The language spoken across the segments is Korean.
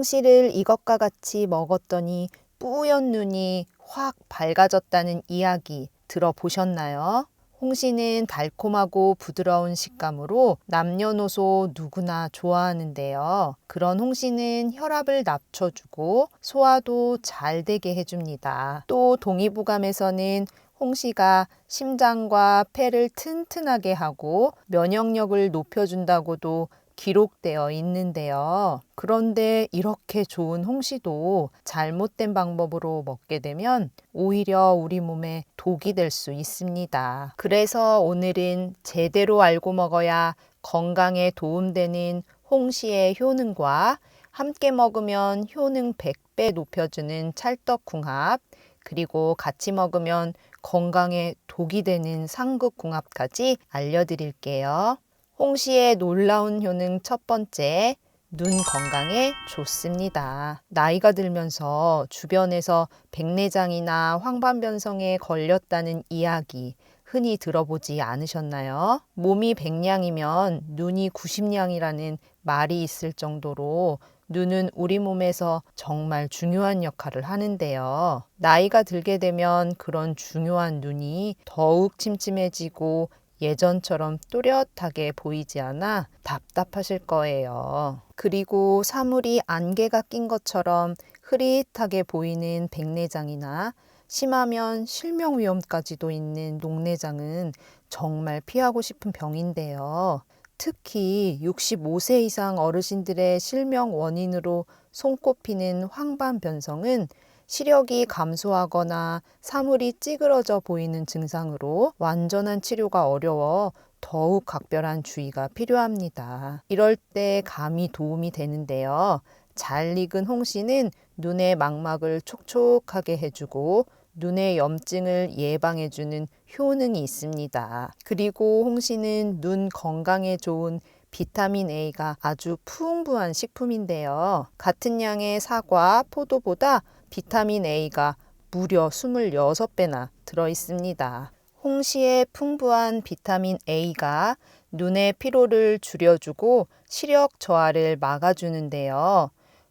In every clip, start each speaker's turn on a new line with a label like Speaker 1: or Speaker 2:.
Speaker 1: 홍시를 이것과 같이 먹었더니 뿌연 눈이 확 밝아졌다는 이야기 들어보셨나요? 홍시는 달콤하고 부드러운 식감으로 남녀노소 누구나 좋아하는데요. 그런 홍시는 혈압을 낮춰주고 소화도 잘 되게 해줍니다. 또 동의보감에서는 홍시가 심장과 폐를 튼튼하게 하고 면역력을 높여준다고도 기록되어 있는데요. 그런데 이렇게 좋은 홍시도 잘못된 방법으로 먹게 되면 오히려 우리 몸에 독이 될 수 있습니다. 그래서 오늘은 제대로 알고 먹어야 건강에 도움되는 홍시의 효능과 함께 먹으면 효능 100배 높여주는 찰떡궁합, 그리고 같이 먹으면 건강에 독이 되는 상극궁합까지 알려드릴게요. 홍시의 놀라운 효능 첫 번째, 눈 건강에 좋습니다. 나이가 들면서 주변에서 백내장이나 황반변성에 걸렸다는 이야기 흔히 들어보지 않으셨나요? 몸이 100냥이면 눈이 90냥이라는 말이 있을 정도로 눈은 우리 몸에서 정말 중요한 역할을 하는데요. 나이가 들게 되면 그런 중요한 눈이 더욱 침침해지고 예전처럼 또렷하게 보이지 않아 답답하실 거예요. 그리고 사물이 안개가 낀 것처럼 흐릿하게 보이는 백내장이나 심하면 실명 위험까지도 있는 녹내장은 정말 피하고 싶은 병인데요. 특히 65세 이상 어르신들의 실명 원인으로 손꼽히는 황반변성은 시력이 감소하거나 사물이 찌그러져 보이는 증상으로 완전한 치료가 어려워 더욱 각별한 주의가 필요합니다. 이럴 때 감이 도움이 되는데요. 잘 익은 홍시는 눈의 망막을 촉촉하게 해주고 눈의 염증을 예방해주는 효능이 있습니다. 그리고 홍시는 눈 건강에 좋은 비타민 A가 아주 풍부한 식품인데요. 같은 양의 사과, 포도보다 비타민 A가 무려 26배나 들어있습니다. 홍시의 풍부한 비타민 A가 눈의 피로를 줄여주고 시력 저하를 막아주는데요.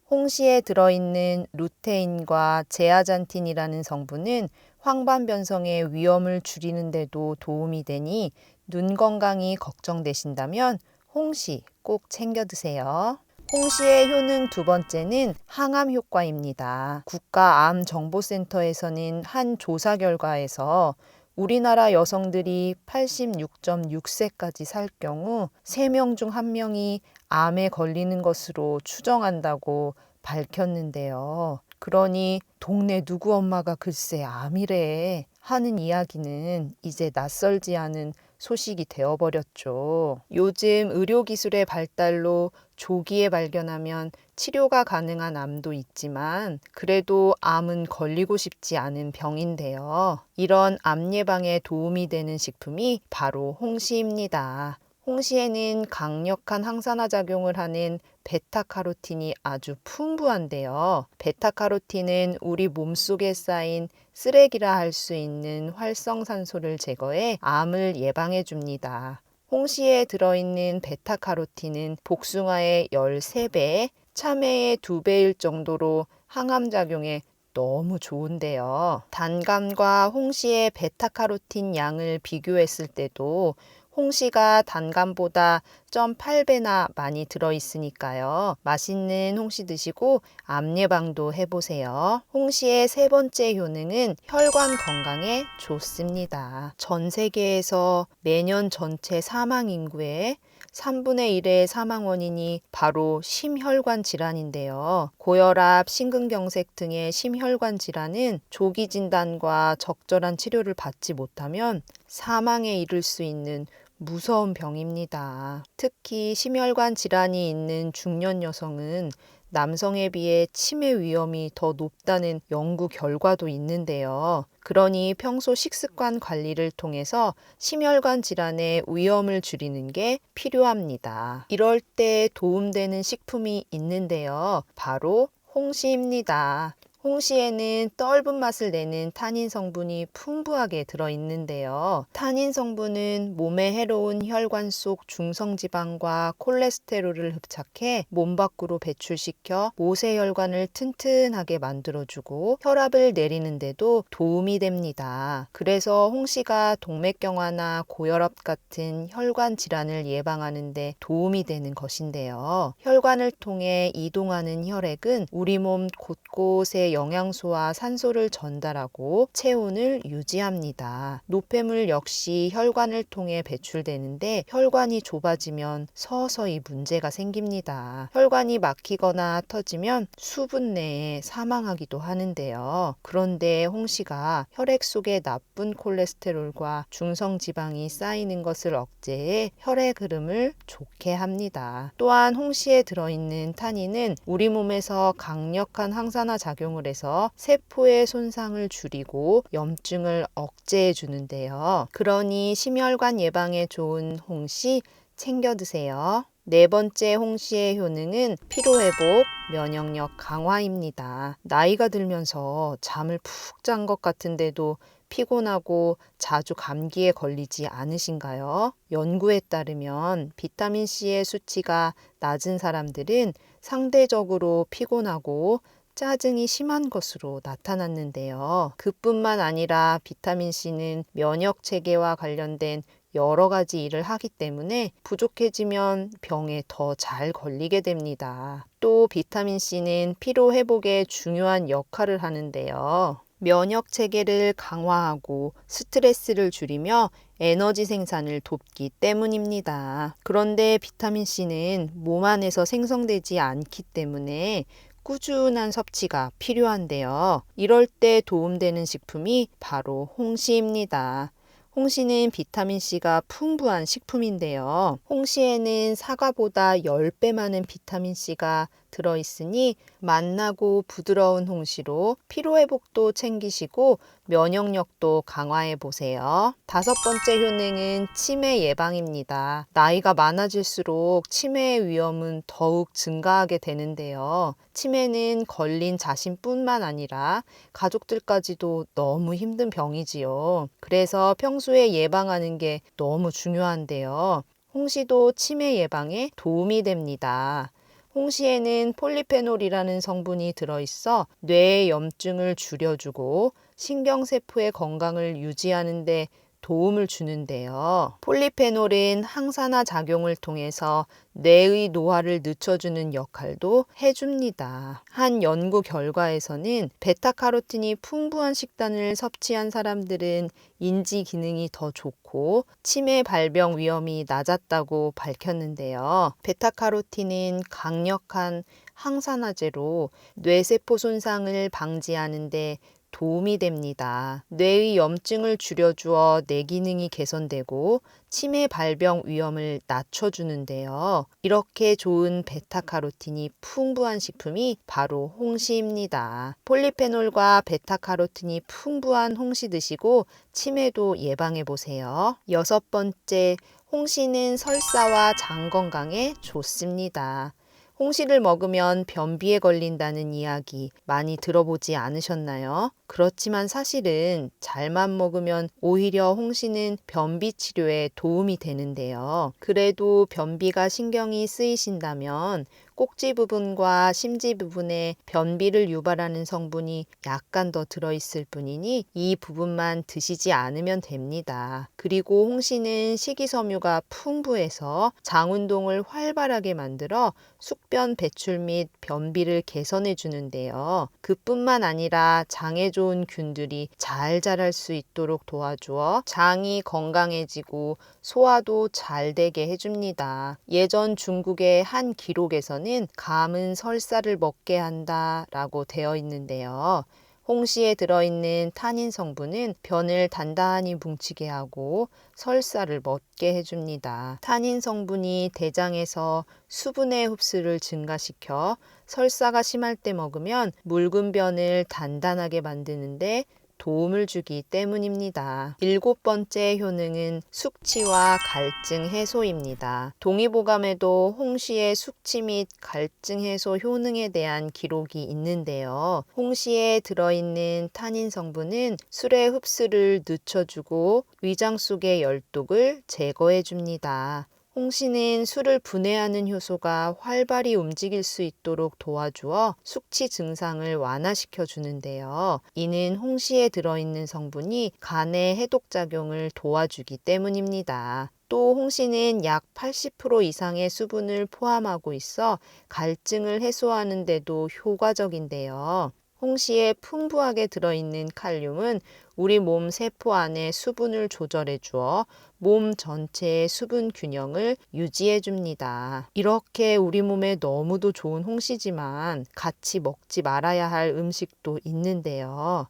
Speaker 1: 홍시에 들어있는 루테인과 제아잔틴이라는 성분은 황반변성의 위험을 줄이는 데도 도움이 되니 눈 건강이 걱정되신다면 홍시 꼭 챙겨 드세요. 홍시의 효능 두 번째는 항암 효과입니다. 국가암정보센터에서는 한 조사 결과에서 우리나라 여성들이 86.6세까지 살 경우 3명 중 1명이 암에 걸리는 것으로 추정한다고 밝혔는데요. 그러니 동네 누구 엄마가 글쎄 암이래 하는 이야기는 이제 낯설지 않은 소식이 되어버렸죠. 요즘 의료기술의 발달로 조기에 발견하면 치료가 가능한 암도 있지만 그래도 암은 걸리고 싶지 않은 병인데요. 이런 암 예방에 도움이 되는 식품이 바로 홍시입니다. 홍시에는 강력한 항산화 작용을 하는 베타카로틴이 아주 풍부한데요. 베타카로틴은 우리 몸속에 쌓인 쓰레기라 할 수 있는 활성산소를 제거해 암을 예방해 줍니다. 홍시에 들어있는 베타카로틴은 복숭아의 13배, 참외의 2배일 정도로 항암작용에 너무 좋은데요. 단감과 홍시의 베타카로틴 양을 비교했을 때도 홍시가 단감보다 0.8배나 많이 들어있으니까요. 맛있는 홍시 드시고 암 예방도 해보세요. 홍시의 세 번째 효능은 혈관 건강에 좋습니다. 전 세계에서 매년 전체 사망 인구의 3분의 1의 사망 원인이 바로 심혈관 질환인데요. 고혈압, 심근경색 등의 심혈관 질환은 조기 진단과 적절한 치료를 받지 못하면 사망에 이를 수 있는 무서운 병입니다. 특히 심혈관 질환이 있는 중년 여성은 남성에 비해 치매 위험이 더 높다는 연구 결과도 있는데요. 그러니 평소 식습관 관리를 통해서 심혈관 질환의 위험을 줄이는 게 필요합니다. 이럴 때 도움되는 식품이 있는데요. 바로 홍시입니다. 홍시에는 떫은 맛을 내는 타닌 성분이 풍부하게 들어있는데요. 타닌 성분은 몸에 해로운 혈관 속 중성지방과 콜레스테롤을 흡착해 몸 밖으로 배출시켜 모세혈관을 튼튼하게 만들어주고 혈압을 내리는데도 도움이 됩니다. 그래서 홍시가 동맥경화나 고혈압 같은 혈관 질환을 예방하는 데 도움이 되는 것인데요. 혈관을 통해 이동하는 혈액은 우리 몸 곳곳에 영양소와 산소를 전달하고 체온을 유지합니다. 노폐물 역시 혈관을 통해 배출되는데 혈관이 좁아지면 서서히 문제가 생깁니다. 혈관이 막히거나 터지면 수분 내에 사망하기도 하는데요. 그런데 홍시가 혈액 속에 나쁜 콜레스테롤과 중성지방이 쌓이는 것을 억제해 혈액 흐름을 좋게 합니다. 또한 홍시에 들어있는 타닌은 우리 몸에서 강력한 항산화 작용을 해서 세포의 손상을 줄이고 염증을 억제해 주는데요. 그러니 심혈관 예방에 좋은 홍시 챙겨 드세요. 네 번째 홍시의 효능은 피로회복, 면역력 강화입니다. 나이가 들면서 잠을 푹 잔 것 같은데도 피곤하고 자주 감기에 걸리지 않으신가요? 연구에 따르면 비타민C의 수치가 낮은 사람들은 상대적으로 피곤하고 짜증이 심한 것으로 나타났는데요. 그뿐만 아니라 비타민C는 면역 체계와 관련된 여러 가지 일을 하기 때문에 부족해지면 병에 더 잘 걸리게 됩니다. 또 비타민C는 피로 회복에 중요한 역할을 하는데요. 면역 체계를 강화하고 스트레스를 줄이며 에너지 생산을 돕기 때문입니다. 그런데 비타민C는 몸 안에서 생성되지 않기 때문에 꾸준한 섭취가 필요한데요. 이럴 때 도움되는 식품이 바로 홍시입니다. 홍시는 비타민C가 풍부한 식품인데요. 홍시에는 사과보다 10배 많은 비타민C가 들어있으니 맛나고 부드러운 홍시로 피로회복도 챙기시고 면역력도 강화해 보세요. 다섯 번째 효능은 치매 예방입니다. 나이가 많아질수록 치매의 위험은 더욱 증가하게 되는데요. 치매는 걸린 자신뿐만 아니라 가족들까지도 너무 힘든 병이지요. 그래서 평소에 예방하는 게 너무 중요한데요. 홍시도 치매 예방에 도움이 됩니다. 홍시에는 폴리페놀이라는 성분이 들어있어 뇌의 염증을 줄여주고 신경세포의 건강을 유지하는 데 도움을 주는데요. 폴리페놀은 항산화 작용을 통해서 뇌의 노화를 늦춰주는 역할도 해줍니다. 한 연구 결과에서는 베타카로틴이 풍부한 식단을 섭취한 사람들은 인지 기능이 더 좋고 치매 발병 위험이 낮았다고 밝혔는데요. 베타카로틴은 강력한 항산화제로 뇌세포 손상을 방지하는 데 도움이 됩니다. 뇌의 염증을 줄여주어 뇌 기능이 개선되고 치매 발병 위험을 낮춰주는데요. 이렇게 좋은 베타카로틴이 풍부한 식품이 바로 홍시입니다. 폴리페놀과 베타카로틴이 풍부한 홍시 드시고 치매도 예방해 보세요. 여섯 번째, 홍시는 설사와 장 건강에 좋습니다. 홍시를 먹으면 변비에 걸린다는 이야기 많이 들어보지 않으셨나요? 그렇지만 사실은 잘만 먹으면 오히려 홍시는 변비 치료에 도움이 되는데요. 그래도 변비가 신경이 쓰이신다면 꼭지 부분과 심지 부분에 변비를 유발하는 성분이 약간 더 들어있을 뿐이니 이 부분만 드시지 않으면 됩니다. 그리고 홍시는 식이섬유가 풍부해서 장 운동을 활발하게 만들어 숙변 배출 및 변비를 개선해 주는데요. 그뿐만 아니라 장에 좋은 균들이 잘 자랄 수 있도록 도와주어 장이 건강해지고 소화도 잘 되게 해줍니다. 예전 중국의 한 기록에서는 감은 설사를 먹게 한다라고 되어 있는데요. 홍시에 들어있는 타닌 성분은 변을 단단히 뭉치게 하고 설사를 멎게 해줍니다. 타닌 성분이 대장에서 수분의 흡수를 증가시켜 설사가 심할 때 먹으면 묽은 변을 단단하게 만드는데 도움을 주기 때문입니다. 7번째 효능은 숙취와 갈증 해소입니다. 동의보감에도 홍시의 숙취 및 갈증 해소 효능에 대한 기록이 있는데요. 홍시에 들어있는 타닌 성분은 술의 흡수를 늦춰주고 위장 속의 열독을 제거해 줍니다. 홍시는 술을 분해하는 효소가 활발히 움직일 수 있도록 도와주어 숙취 증상을 완화시켜 주는데요. 이는 홍시에 들어있는 성분이 간의 해독작용을 도와주기 때문입니다. 또 홍시는 약 80% 이상의 수분을 포함하고 있어 갈증을 해소하는 데도 효과적인데요. 홍시에 풍부하게 들어있는 칼륨은 우리 몸 세포 안에 수분을 조절해 주어 몸 전체의 수분 균형을 유지해 줍니다. 이렇게 우리 몸에 너무도 좋은 홍시지만 같이 먹지 말아야 할 음식도 있는데요.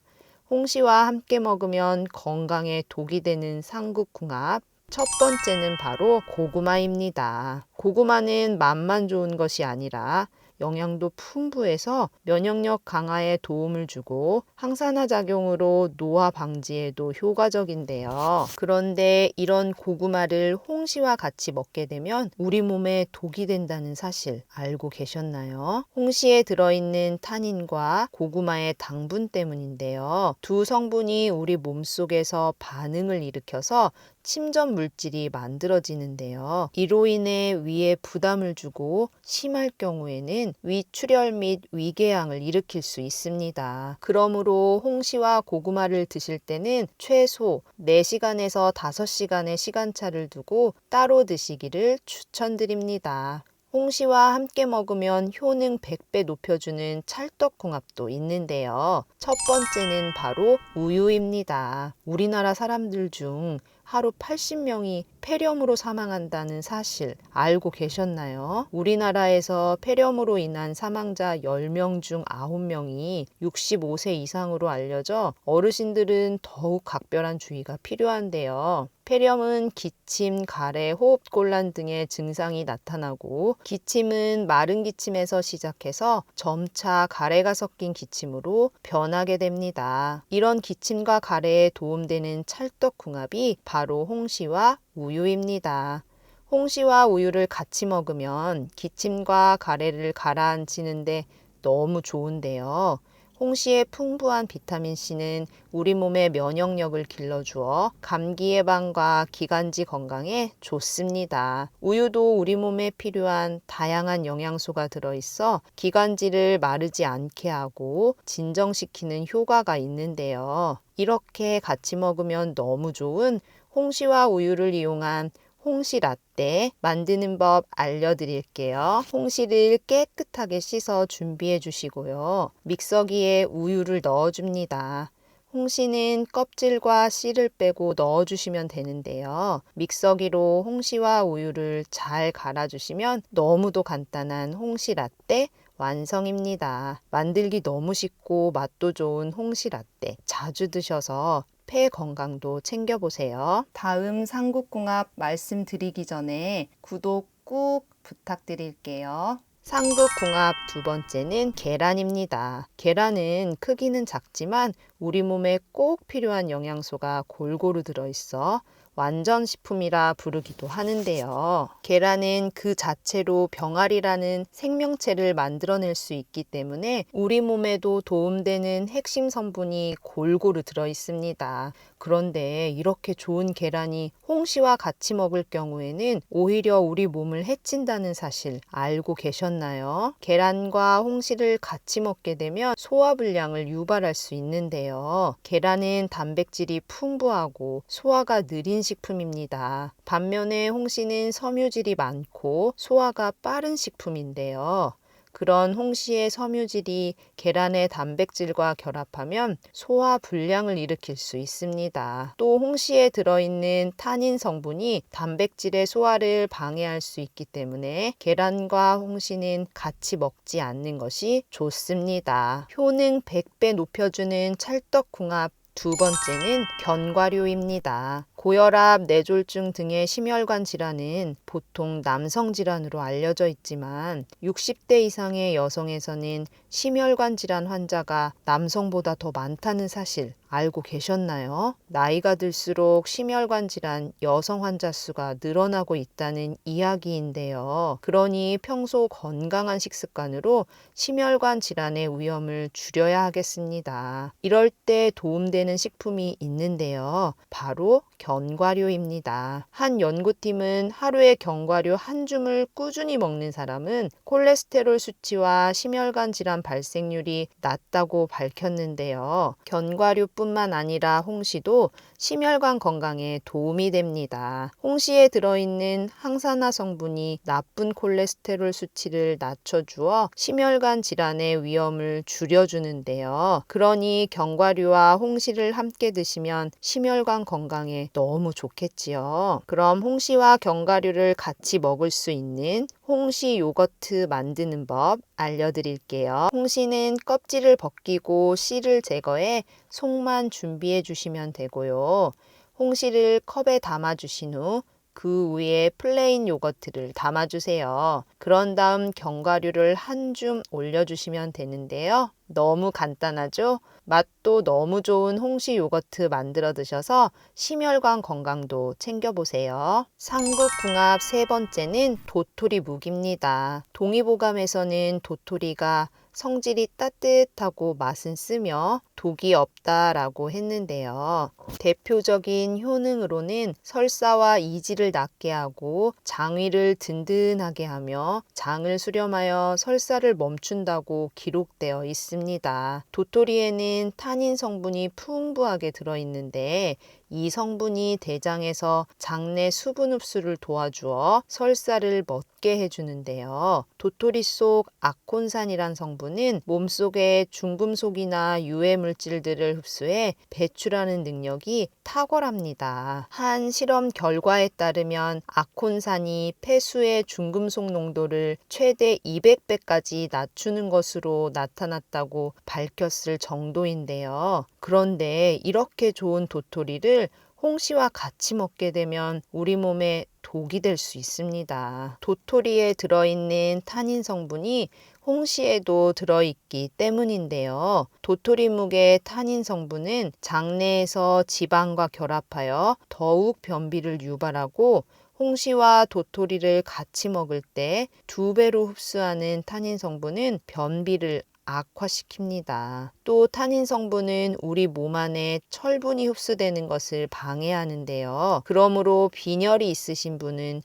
Speaker 1: 홍시와 함께 먹으면 건강에 독이 되는 삼국궁합. 첫 번째는 바로 고구마입니다. 고구마는 맛만 좋은 것이 아니라 영양도 풍부해서 면역력 강화에 도움을 주고 항산화 작용으로 노화 방지에도 효과적인데요. 그런데 이런 고구마를 홍시와 같이 먹게 되면 우리 몸에 독이 된다는 사실 알고 계셨나요? 홍시에 들어있는 타닌과 고구마의 당분 때문인데요. 두 성분이 우리 몸속에서 반응을 일으켜서 침전 물질이 만들어지는데요. 이로 인해 위에 부담을 주고 심할 경우에는 위출혈 및 위궤양을 일으킬 수 있습니다. 그러므로 홍시와 고구마를 드실 때는 최소 4시간에서 5시간의 시간차를 두고 따로 드시기를 추천드립니다. 홍시와 함께 먹으면 효능 100배 높여주는 찰떡궁합도 있는데요. 첫 번째는 바로 우유입니다. 우리나라 사람들 중 하루 80명이 폐렴으로 사망한다는 사실 알고 계셨나요? 우리나라에서 폐렴으로 인한 사망자 10명 중 9명이 65세 이상으로 알려져 어르신들은 더욱 각별한 주의가 필요한데요. 폐렴은 기침, 가래, 호흡곤란 등의 증상이 나타나고 기침은 마른 기침에서 시작해서 점차 가래가 섞인 기침으로 변하게 됩니다. 이런 기침과 가래에 도움되는 찰떡궁합이 바로 홍시와 우유입니다. 홍시와 우유를 같이 먹으면 기침과 가래를 가라앉히는데 너무 좋은데요. 홍시의 풍부한 비타민C는 우리 몸의 면역력을 길러주어 감기 예방과 기관지 건강에 좋습니다. 우유도 우리 몸에 필요한 다양한 영양소가 들어있어 기관지를 마르지 않게 하고 진정시키는 효과가 있는데요. 이렇게 같이 먹으면 너무 좋은 홍시와 우유를 이용한 홍시 라떼 만드는 법 알려드릴게요. 홍시를 깨끗하게 씻어 준비해 주시고요. 믹서기에 우유를 넣어줍니다. 홍시는 껍질과 씨를 빼고 넣어주시면 되는데요. 믹서기로 홍시와 우유를 잘 갈아주시면 너무도 간단한 홍시 라떼 완성입니다. 만들기 너무 쉽고 맛도 좋은 홍시 라떼 자주 드셔서 폐 건강도 챙겨보세요. 다음 삼국궁합 말씀드리기 전에 구독 꾹 부탁드릴게요. 삼국궁합 두 번째는 계란입니다. 계란은 크기는 작지만 우리 몸에 꼭 필요한 영양소가 골고루 들어있어 완전 식품이라 부르기도 하는데요. 계란은 그 자체로 병아리라는 생명체를 만들어낼 수 있기 때문에 우리 몸에도 도움되는 핵심 성분이 골고루 들어있습니다. 그런데 이렇게 좋은 계란이 홍시와 같이 먹을 경우에는 오히려 우리 몸을 해친다는 사실 알고 계셨나요? 계란과 홍시를 같이 먹게 되면 소화불량을 유발할 수 있는데요. 계란은 단백질이 풍부하고 소화가 느린 식품입니다. 반면에 홍시는 섬유질이 많고 소화가 빠른 식품인데요. 그런 홍시의 섬유질이 계란의 단백질과 결합하면 소화 불량을 일으킬 수 있습니다. 또 홍시에 들어있는 타닌 성분이 단백질의 소화를 방해할 수 있기 때문에 계란과 홍시는 같이 먹지 않는 것이 좋습니다. 효능 100배 높여주는 찰떡궁합 두 번째는 견과류입니다. 고혈압, 뇌졸중 등의 심혈관 질환은 보통 남성 질환으로 알려져 있지만 60대 이상의 여성에서는 심혈관 질환 환자가 남성보다 더 많다는 사실 알고 계셨나요? 나이가 들수록 심혈관 질환 여성 환자 수가 늘어나고 있다는 이야기인데요. 그러니 평소 건강한 식습관으로 심혈관 질환의 위험을 줄여야 하겠습니다. 이럴 때 도움되는 식품이 있는데요. 바로 견과류입니다. 한 연구팀은 하루에 견과류 한 줌을 꾸준히 먹는 사람은 콜레스테롤 수치와 심혈관 질환 발생률이 낮다고 밝혔는데요. 견과류뿐만 아니라 홍시도 심혈관 건강에 도움이 됩니다. 홍시에 들어있는 항산화 성분이 나쁜 콜레스테롤 수치를 낮춰주어 심혈관 질환의 위험을 줄여주는데요. 그러니 견과류와 홍시를 함께 드시면 심혈관 건강에 너무 좋겠지요. 그럼 홍시와 견과류를 같이 먹을 수 있는 홍시 요거트 만드는 법 알려드릴게요. 홍시는 껍질을 벗기고 씨를 제거해 속만 준비해 주시면 되고요. 홍시를 컵에 담아 주신 후 그 위에 플레인 요거트를 담아주세요. 그런 다음 견과류를 한 줌 올려주시면 되는데요. 너무 간단하죠? 맛도 너무 좋은 홍시 요거트 만들어 드셔서 심혈관 건강도 챙겨보세요. 삼국궁합 세 번째는 도토리 묵입니다. 동의보감에서는 도토리가 성질이 따뜻하고 맛은 쓰며 독이 없다라고 했는데요. 대표적인 효능으로는 설사와 이지를 낫게 하고 장위를 든든하게 하며 장을 수렴하여 설사를 멈춘다고 기록되어 있습니다. 도토리에는 타닌 성분이 풍부하게 들어있는데 이 성분이 대장에서 장내 수분 흡수를 도와주어 설사를 멎게 해주는데요. 도토리 속 아콘산이란 성분은 몸속의 중금속이나 유해 물질들을 흡수해 배출하는 능력이 탁월합니다. 한 실험 결과에 따르면 아콘산이 폐수의 중금속 농도를 최대 200배까지 낮추는 것으로 나타났다고 밝혔을 정도인데요. 그런데 이렇게 좋은 도토리를 홍시와 같이 먹게 되면 우리 몸에 독이 될 수 있습니다. 도토리에 들어있는 타닌 성분이 홍시에도 들어있기 때문인데요. 도토리묵의 타닌 성분은 장내에서 지방과 결합하여 더욱 변비를 유발하고 홍시와 도토리를 같이 먹을 때 2배로 흡수하는 타닌 성분은 변비를 악화시킵니다. 또 타닌 성분은 우리 몸 안에 철분이 흡수되는 것을 방해하는데요. 그러므로 빈혈이 있으신 분은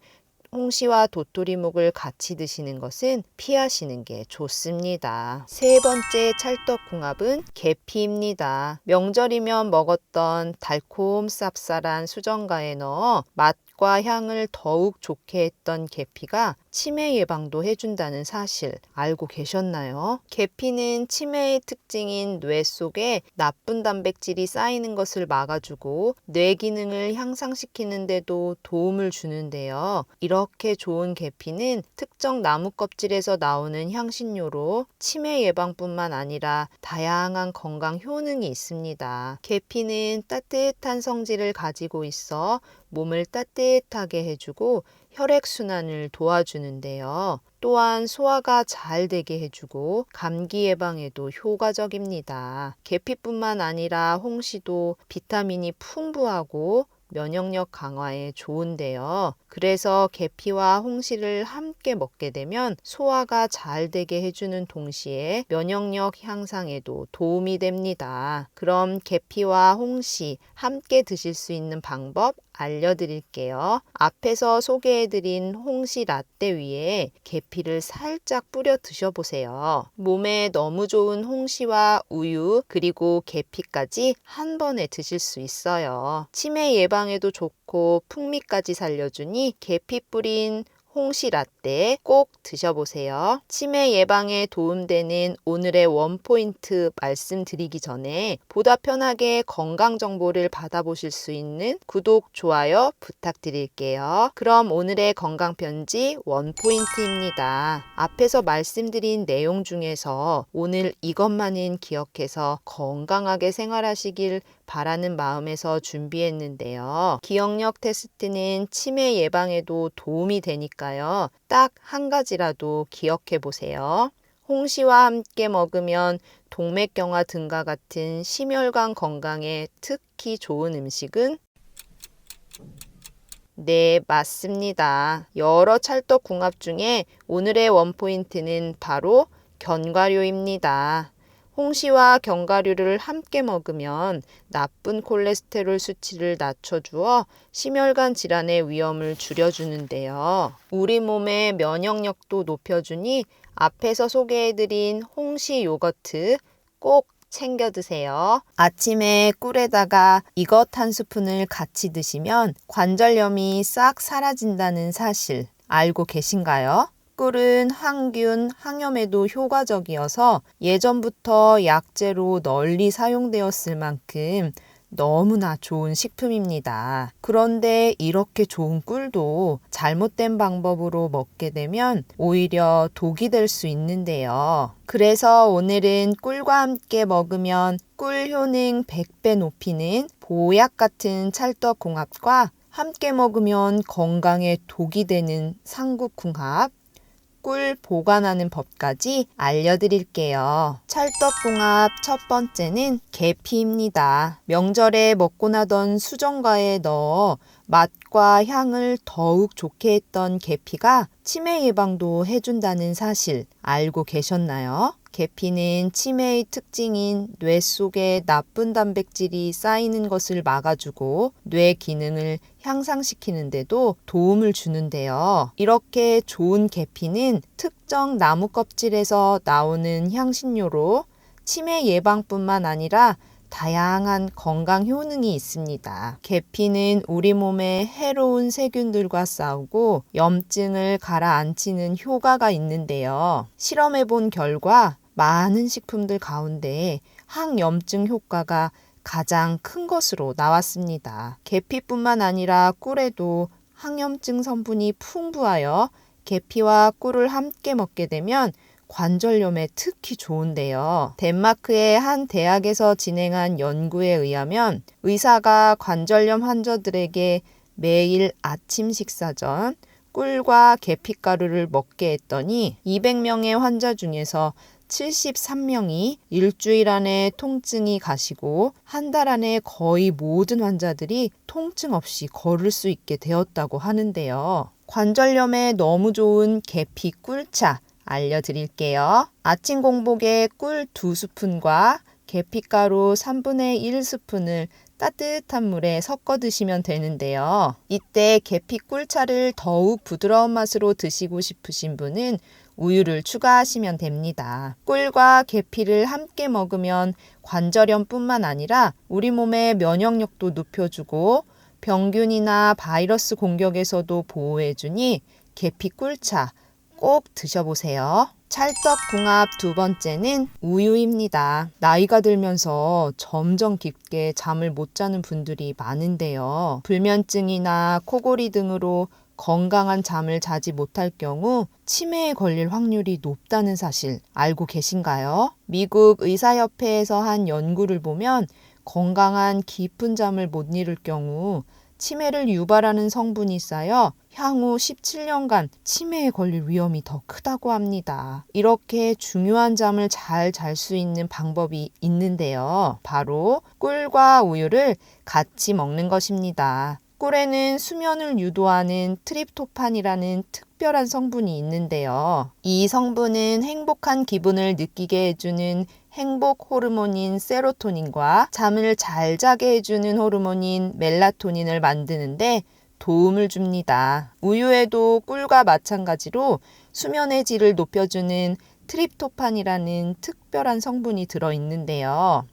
Speaker 1: 홍시와 도토리묵을 같이 드시는 것은 피하시는 게 좋습니다. 세 번째 찰떡궁합은 계피입니다. 명절이면 먹었던 달콤 쌉쌀한 수정가에 넣어 맛과 향을 더욱 좋게 했던 계피가 치매 예방도 해준다는 사실 알고 계셨나요? 계피는 치매의 특징인 뇌 속에 나쁜 단백질이 쌓이는 것을 막아주고 뇌 기능을 향상시키는 데도 도움을 주는데요. 이렇게 좋은 계피는 특정 나무 껍질에서 나오는 향신료로 치매 예방뿐만 아니라 다양한 건강 효능이 있습니다. 계피는 따뜻한 성질을 가지고 있어 몸을 따뜻하게 해주고 혈액순환을 도와주는데요. 또한 소화가 잘 되게 해주고 감기 예방에도 효과적입니다. 계피뿐만 아니라 홍시도 비타민이 풍부하고 면역력 강화에 좋은데요. 그래서 계피와 홍시를 함께 먹게 되면 소화가 잘 되게 해주는 동시에 면역력 향상에도 도움이 됩니다. 그럼 계피와 홍시 함께 드실 수 있는 방법 알려드릴게요. 앞에서 소개해드린 홍시 라떼 위에 계피를 살짝 뿌려 드셔보세요. 몸에 너무 좋은 홍시와 우유 그리고 계피까지 한 번에 드실 수 있어요. 치매 예방에도 좋고 풍미까지 살려주니 계피 뿌린 홍시 라떼 꼭 드셔보세요. 치매 예방에 도움되는 오늘의 원포인트 말씀드리기 전에 보다 편하게 건강 정보를 받아보실 수 있는 구독, 좋아요 부탁드릴게요. 그럼 오늘의 건강 편지 원포인트입니다. 앞에서 말씀드린 내용 중에서 오늘 이것만은 기억해서 건강하게 생활하시길 바라는 마음에서 준비했는데요. 기억력 테스트는 치매 예방에도 도움이 되니까요. 딱 한 가지라도 기억해 보세요. 홍시와 함께 먹으면 동맥경화 등과 같은 심혈관 건강에 특히 좋은 음식은? 네, 맞습니다. 여러 찰떡궁합 중에 오늘의 원포인트는 바로 견과류입니다. 홍시와 견과류를 함께 먹으면 나쁜 콜레스테롤 수치를 낮춰주어 심혈관 질환의 위험을 줄여주는데요. 우리 몸의 면역력도 높여주니 앞에서 소개해드린 홍시 요거트 꼭 챙겨 드세요. 아침에 꿀에다가 이것 한 스푼을 같이 드시면 관절염이 싹 사라진다는 사실 알고 계신가요? 꿀은 항균, 항염에도 효과적이어서 예전부터 약재로 널리 사용되었을 만큼 너무나 좋은 식품입니다. 그런데 이렇게 좋은 꿀도 잘못된 방법으로 먹게 되면 오히려 독이 될 수 있는데요. 그래서 오늘은 꿀과 함께 먹으면 꿀 효능 100배 높이는 보약 같은 찰떡궁합과 함께 먹으면 건강에 독이 되는 상국궁합, 꿀 보관하는 법까지 알려드릴게요. 찰떡궁합 첫 번째는 계피입니다. 명절에 먹고 나던 수정과에 넣어 맛과 향을 더욱 좋게 했던 계피가 치매 예방도 해준다는 사실 알고 계셨나요? 계피는 치매의 특징인 뇌 속에 나쁜 단백질이 쌓이는 것을 막아주고 뇌 기능을 향상시키는 데도 도움을 주는데요. 이렇게 좋은 계피는 특정 나무 껍질에서 나오는 향신료로 치매 예방뿐만 아니라 다양한 건강 효능이 있습니다. 계피는 우리 몸의 해로운 세균들과 싸우고 염증을 가라앉히는 효과가 있는데요. 실험해 본 결과 많은 식품들 가운데 항염증 효과가 가장 큰 것으로 나왔습니다. 계피뿐만 아니라 꿀에도 항염증 성분이 풍부하여 계피와 꿀을 함께 먹게 되면 관절염에 특히 좋은데요. 덴마크의 한 대학에서 진행한 연구에 의하면 의사가 관절염 환자들에게 매일 아침 식사 전 꿀과 계피가루를 먹게 했더니 200명의 환자 중에서 73명이 일주일 안에 통증이 가시고 한 달 안에 거의 모든 환자들이 통증 없이 걸을 수 있게 되었다고 하는데요. 관절염에 너무 좋은 계피 꿀차 알려드릴게요. 아침 공복에 꿀 2스푼과 계피가루 3분의 1스푼을 따뜻한 물에 섞어 드시면 되는데요. 이때 계피 꿀차를 더욱 부드러운 맛으로 드시고 싶으신 분은 우유를 추가하시면 됩니다. 꿀과 계피를 함께 먹으면 관절염뿐만 아니라 우리 몸의 면역력도 높여주고 병균이나 바이러스 공격에서도 보호해주니 계피 꿀차 꼭 드셔보세요. 찰떡궁합 두 번째는 우유입니다. 나이가 들면서 점점 깊게 잠을 못 자는 분들이 많은데요. 불면증이나 코골이 등으로 건강한 잠을 자지 못할 경우 치매에 걸릴 확률이 높다는 사실 알고 계신가요? 미국 의사협회에서 한 연구를 보면 건강한 깊은 잠을 못 이룰 경우 치매를 유발하는 성분이 쌓여 향후 17년간 치매에 걸릴 위험이 더 크다고 합니다. 이렇게 중요한 잠을 잘 잘 수 있는 방법이 있는데요. 바로 꿀과 우유를 같이 먹는 것입니다. 꿀에는 수면을 유도하는 트립토판이라는 특별한 성분이 있는데요. 이 성분은 행복한 기분을 느끼게 해주는 행복 호르몬인 세로토닌과 잠을 잘 자게 해주는 호르몬인 멜라토닌을 만드는데 도움을 줍니다. 우유에도 꿀과 마찬가지로 수면의 질을 높여주는 트립토판이라는 특별한 성분이 들어있는데요.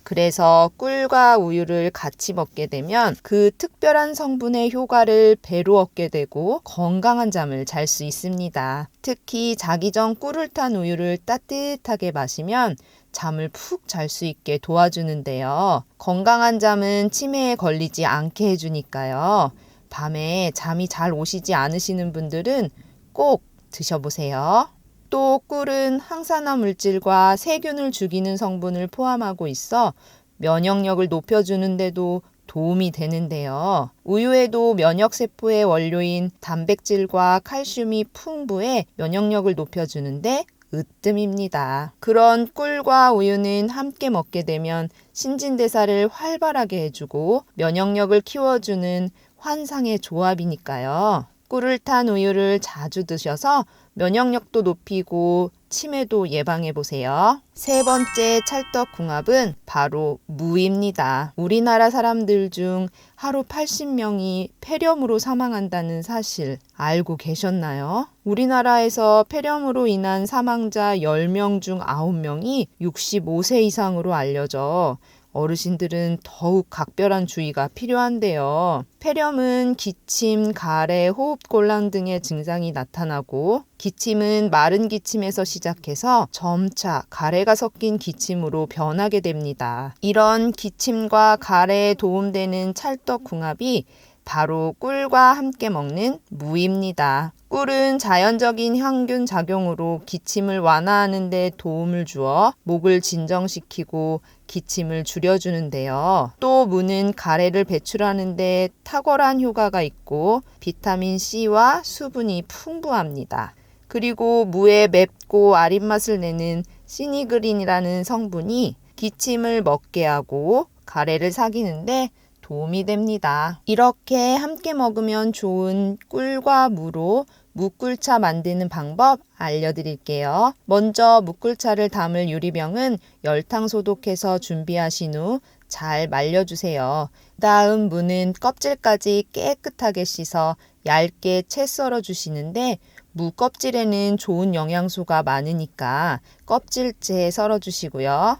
Speaker 1: 그래서 꿀과 우유를 같이 먹게 되면 그 특별한 성분의 효과를 배로 얻게 되고 건강한 잠을 잘 수 있습니다. 특히 자기 전 꿀을 탄 우유를 따뜻하게 마시면 잠을 푹 잘 수 있게 도와주는데요. 건강한 잠은 치매에 걸리지 않게 해주니까요. 밤에 잠이 잘 오시지 않으시는 분들은 꼭 드셔보세요. 또 꿀은 항산화 물질과 세균을 죽이는 성분을 포함하고 있어 면역력을 높여주는데도 도움이 되는데요. 우유에도 면역세포의 원료인 단백질과 칼슘이 풍부해 면역력을 높여주는데 으뜸입니다. 그런 꿀과 우유는 함께 먹게 되면 신진대사를 활발하게 해주고 면역력을 키워주는 환상의 조합이니까요. 꿀을 탄 우유를 자주 드셔서 면역력도 높이고 치매도 예방해 보세요. 세 번째 찰떡궁합은 바로 무입니다. 우리나라 사람들 중 하루 80명이 폐렴으로 사망한다는 사실 알고 계셨나요? 우리나라에서 폐렴으로 인한 사망자 10명 중 9명이 65세 이상으로 알려져 어르신들은 더욱 각별한 주의가 필요한데요. 폐렴은 기침, 가래, 호흡곤란 등의 증상이 나타나고 기침은 마른 기침에서 시작해서 점차 가래가 섞인 기침으로 변하게 됩니다. 이런 기침과 가래에 도움되는 찰떡궁합이 바로 꿀과 함께 먹는 무입니다. 꿀은 자연적인 항균 작용으로 기침을 완화하는 데 도움을 주어 목을 진정시키고 기침을 줄여주는데요. 또 무는 가래를 배출하는 데 탁월한 효과가 있고 비타민 C와 수분이 풍부합니다. 그리고 무의 맵고 아린 맛을 내는 시니그린이라는 성분이 기침을 멎게 하고 가래를 사귀는데 도움이 됩니다. 이렇게 함께 먹으면 좋은 꿀과 무로 무꿀차 만드는 방법 알려드릴게요. 먼저 무꿀차를 담을 유리병은 열탕 소독해서 준비하신 후 잘 말려주세요. 다음 무는 껍질까지 깨끗하게 씻어 얇게 채 썰어 주시는데 무 껍질에는 좋은 영양소가 많으니까 껍질째 썰어 주시고요.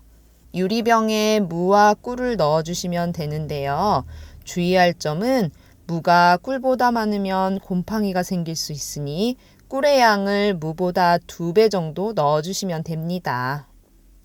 Speaker 1: 유리병에 무와 꿀을 넣어주시면 되는데요. 주의할 점은 무가 꿀보다 많으면 곰팡이가 생길 수 있으니 꿀의 양을 무보다 2배 정도 넣어주시면 됩니다.